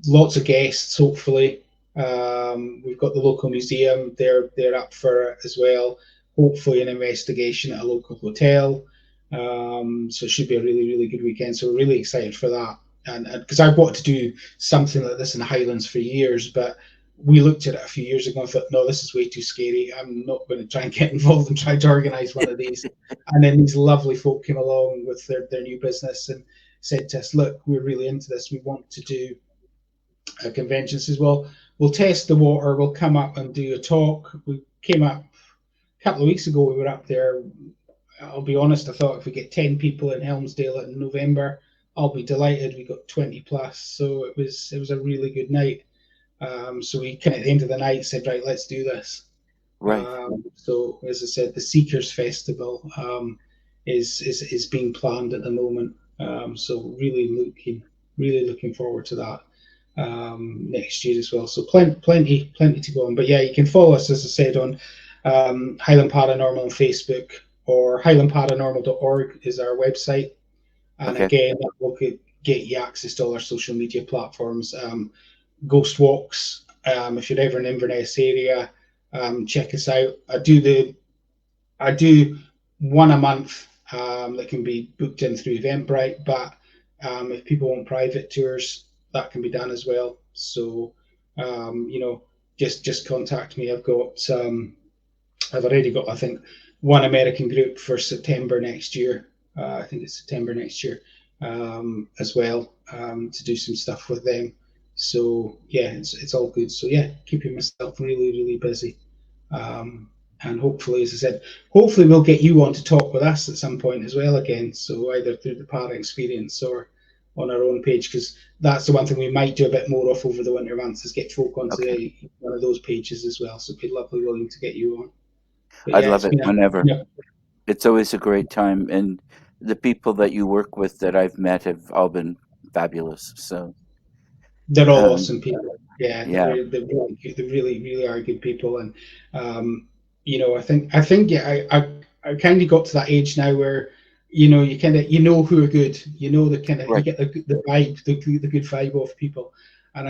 [SPEAKER 2] Lots of guests, hopefully. We've got the local museum; they're up for it as well. Hopefully, an investigation at a local hotel. So it should be a really good weekend. So we're really excited for that. And because I've wanted to do something like this in the Highlands for years, but we looked at it a few years ago and thought, no, this is way too scary. I'm not going to try and get involved and try to organise one of these. And then these lovely folk came along with their new business and said to us, look, we're really into this. We want to do a convention. Says, well, we'll test the water. We'll come up and do a talk. We came up a couple of weeks ago. We were up there. I'll be honest. I thought if we get 10 people in Helmsdale in November, I'll be delighted. We got 20 plus, so it was a really good night. So we kind of at the end of the night said, right, let's do this.
[SPEAKER 1] Right.
[SPEAKER 2] So as I said, the Seekers Festival is being planned at the moment. So really looking forward to that next year as well. So plenty to go on. But yeah, you can follow us as I said on Highland Paranormal on Facebook, or highlandparanormal.org is our website. And
[SPEAKER 1] Okay.
[SPEAKER 2] again, that will get you access to all our social media platforms. Ghost walks. If you're ever in Inverness area, check us out. I do one a month that can be booked in through Eventbrite, but if people want private tours, that can be done as well. So you know, just contact me. I've already got, I think, one American group for September next year. I think it's September next year as well, to do some stuff with them. So yeah, it's all good. So yeah, keeping myself really busy. Um, and hopefully, as I said, hopefully we'll get you on to talk with us at some point as well again. So either through the Para experience or on our own page, because that's the one thing we might do a bit more of over the winter months is get folk onto
[SPEAKER 1] Okay.
[SPEAKER 2] one of those pages as well. So it'd be lovely, willing to get you on. But
[SPEAKER 1] I'd
[SPEAKER 2] yeah,
[SPEAKER 1] love
[SPEAKER 2] it's
[SPEAKER 1] it
[SPEAKER 2] been a
[SPEAKER 1] whenever.
[SPEAKER 2] yeah,
[SPEAKER 1] It's always a great time, and the people that you work with that I've met have all been fabulous. So,
[SPEAKER 2] they're all
[SPEAKER 1] um,
[SPEAKER 2] awesome people. Yeah,
[SPEAKER 1] yeah.
[SPEAKER 2] they're really good. They really are good people. And um, I think yeah, I kind of got to that age now where you kind of who are good. You know the kind of you
[SPEAKER 1] Right.
[SPEAKER 2] get the vibe, the good vibe of people, and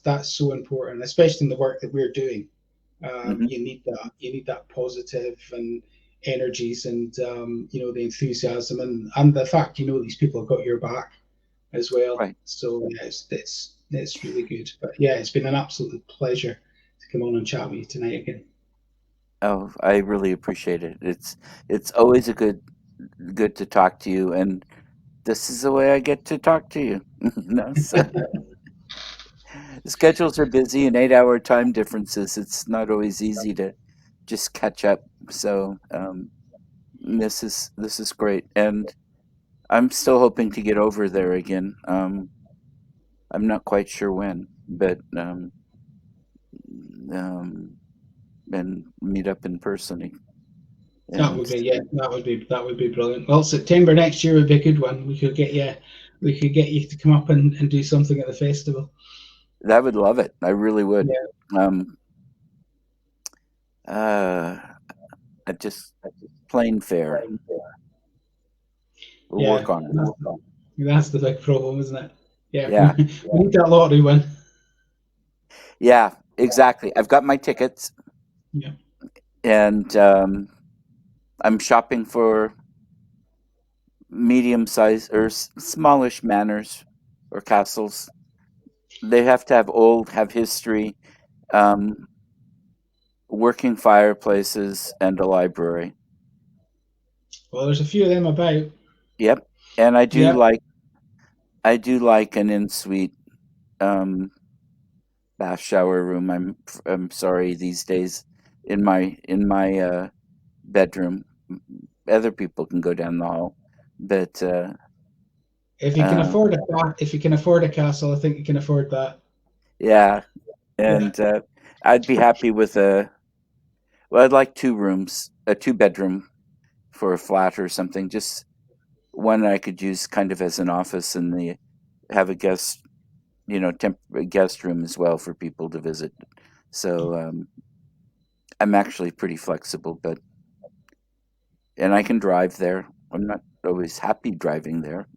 [SPEAKER 2] that's so important, especially in the work that we're doing.
[SPEAKER 1] Hmm.
[SPEAKER 2] You need that positive and energies, and the enthusiasm, and the fact these people have got your back as well.
[SPEAKER 1] Right.
[SPEAKER 2] So yeah, it's really good. But yeah, it's been an absolute pleasure to come on and chat with you tonight again.
[SPEAKER 1] Oh, I really appreciate it. It's always a good to talk to you, and this is the way I get to talk to you. So schedules are busy and 8-hour time differences. It's not always easy to just catch up. So this is great, and I'm still hoping to get over there again. I'm not quite sure when, but um, and meet up in person.
[SPEAKER 2] That
[SPEAKER 1] And
[SPEAKER 2] would be yeah, that would be brilliant. Well, September next year would be a good one. We could get you to come up and do something at the festival.
[SPEAKER 1] I would love it. I really would.
[SPEAKER 2] Yeah,
[SPEAKER 1] Um, uh, I just Plane fare. We'll
[SPEAKER 2] yeah.
[SPEAKER 1] work on it.
[SPEAKER 2] That's the big problem, isn't it? Yeah, we
[SPEAKER 1] Yeah,
[SPEAKER 2] need that lottery win.
[SPEAKER 1] yeah, exactly. I've got my tickets,
[SPEAKER 2] Yeah.
[SPEAKER 1] and I'm shopping for medium size or smallish manors or castles. They have to have history, um, working fireplaces, and a library.
[SPEAKER 2] Well, there's a few of them about.
[SPEAKER 1] Yep, and
[SPEAKER 2] Yeah.
[SPEAKER 1] I do like an in suite um, bath shower room. I'm sorry these days in my bedroom. Other people can go down the hall, but uh,
[SPEAKER 2] If you can afford a castle, I think you can afford that.
[SPEAKER 1] yeah,
[SPEAKER 2] Yeah.
[SPEAKER 1] and I'd be happy with Well, I'd like two rooms, a two bedroom for a flat or something. Just one I could use kind of as an office, and the have a guest, a guest room as well for people to visit. So I'm actually pretty flexible, but and I can drive there. I'm not always happy driving there.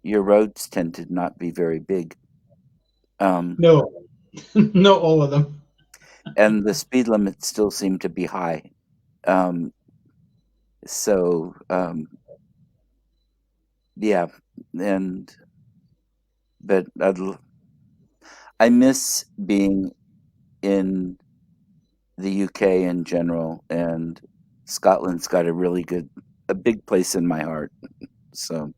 [SPEAKER 1] Your roads tend to not be very big, um,
[SPEAKER 2] No, not all of them.
[SPEAKER 1] and the speed limits still seem to be high. Um, so yeah, and but I miss being in the UK in general, and Scotland's got a big place in my heart. So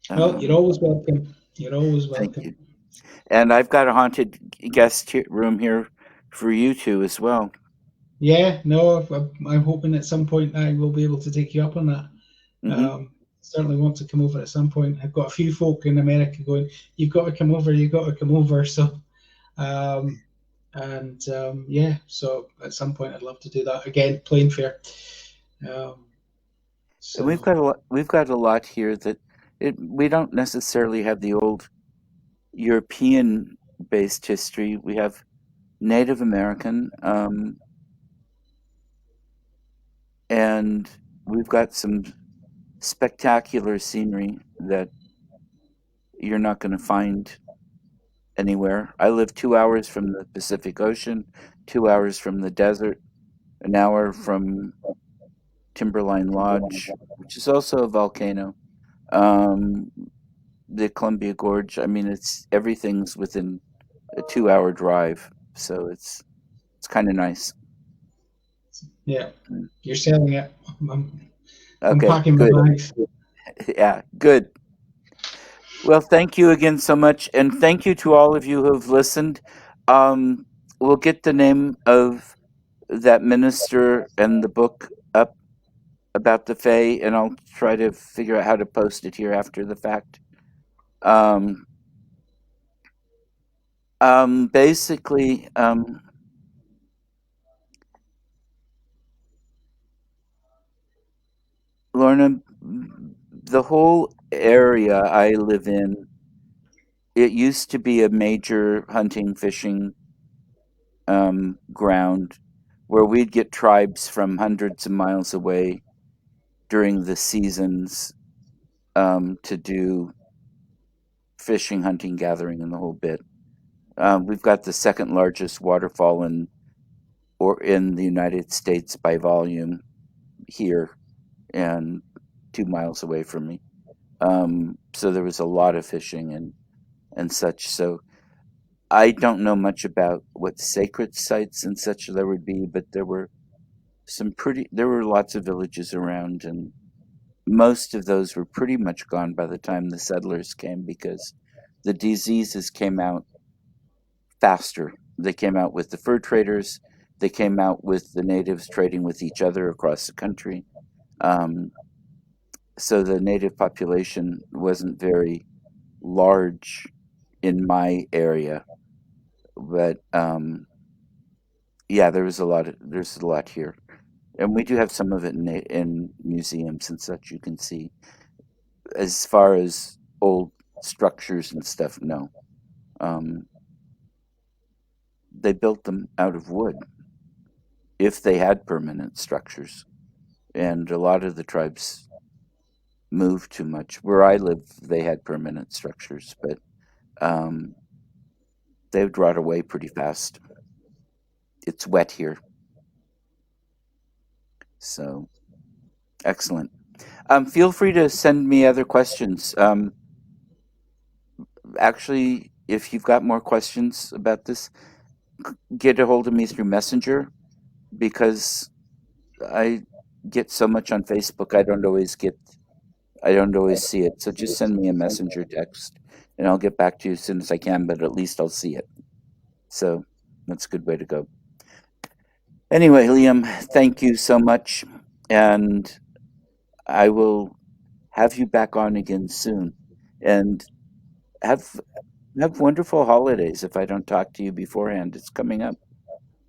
[SPEAKER 2] Well, you're
[SPEAKER 1] um,
[SPEAKER 2] always welcome. You're always
[SPEAKER 1] thank
[SPEAKER 2] welcome.
[SPEAKER 1] you. And I've got a haunted room here for you two as well.
[SPEAKER 2] Yeah, no, I'm hoping at some point I will be able to take you up on that.
[SPEAKER 1] Hmm.
[SPEAKER 2] Certainly want to come over at some point. I've got a few folk in America going, "You've got to come over. You've got to come over." So, um, and yeah, so at some point I'd love to do that again. Plane fare. Um,
[SPEAKER 1] And we've
[SPEAKER 2] so
[SPEAKER 1] got a lot. We've got a lot here that we don't necessarily have the old European based history. We have Native American, and we've got some spectacular scenery that you're not going to find anywhere. I live 2 hours from the Pacific Ocean, 2 hours from the desert, an hour from Timberline Lodge, which is also a volcano. Um, the Columbia Gorge. I mean, it's everything's within a 2 hour drive, so it's kind of nice.
[SPEAKER 2] yeah,
[SPEAKER 1] Mm.
[SPEAKER 2] you're selling it. I'm
[SPEAKER 1] Okay,
[SPEAKER 2] packing my
[SPEAKER 1] good.
[SPEAKER 2] bags.
[SPEAKER 1] Yeah, good. Well, thank you again so much, and thank you to all of you who have listened. Um, we'll get the name of that minister and the book up about the Fae, and I'll try to figure out how to post it here after the fact. Um, basically, Lorna, the whole area I live in, it used to be a major hunting, fishing ground where we'd get tribes from hundreds of miles away during the seasons to do fishing, hunting, gathering, and the whole bit. We've got the second largest waterfall in the United States by volume here, and 2 miles away from me. So there was a lot of fishing and such. So I don't know much about what sacred sites and such there would be, but there were lots of villages around, and most of those were pretty much gone by the time the settlers came because the diseases came out faster. They came out with the fur traders, they came out with the natives trading with each other across the country. Um, so the native population wasn't very large in my area, but yeah, there's a lot here, and we do have some of it in museums and such. You can see as far as old structures and stuff. No, um, they built them out of wood if they had permanent structures, and a lot of the tribes moved too much. Where I live, they had permanent structures, but um, they would rot away pretty fast. It's wet here, so excellent. Feel free to send me other questions. Actually, if you've got more questions about this, get a hold of me through Messenger because I get so much on Facebook. I don't always see it. So just send me a messenger text and I'll get back to you as soon as I can, but at least I'll see it. So that's a good way to go. Anyway, Liam, thank you so much. And I will have you back on again soon. And have have wonderful holidays if I don't talk to you beforehand. It's coming up.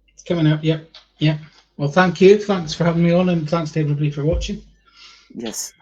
[SPEAKER 2] It's coming up. Yep. Yeah. Well, thank you. Thanks for having me on, and thanks to everybody for watching.
[SPEAKER 1] Yes.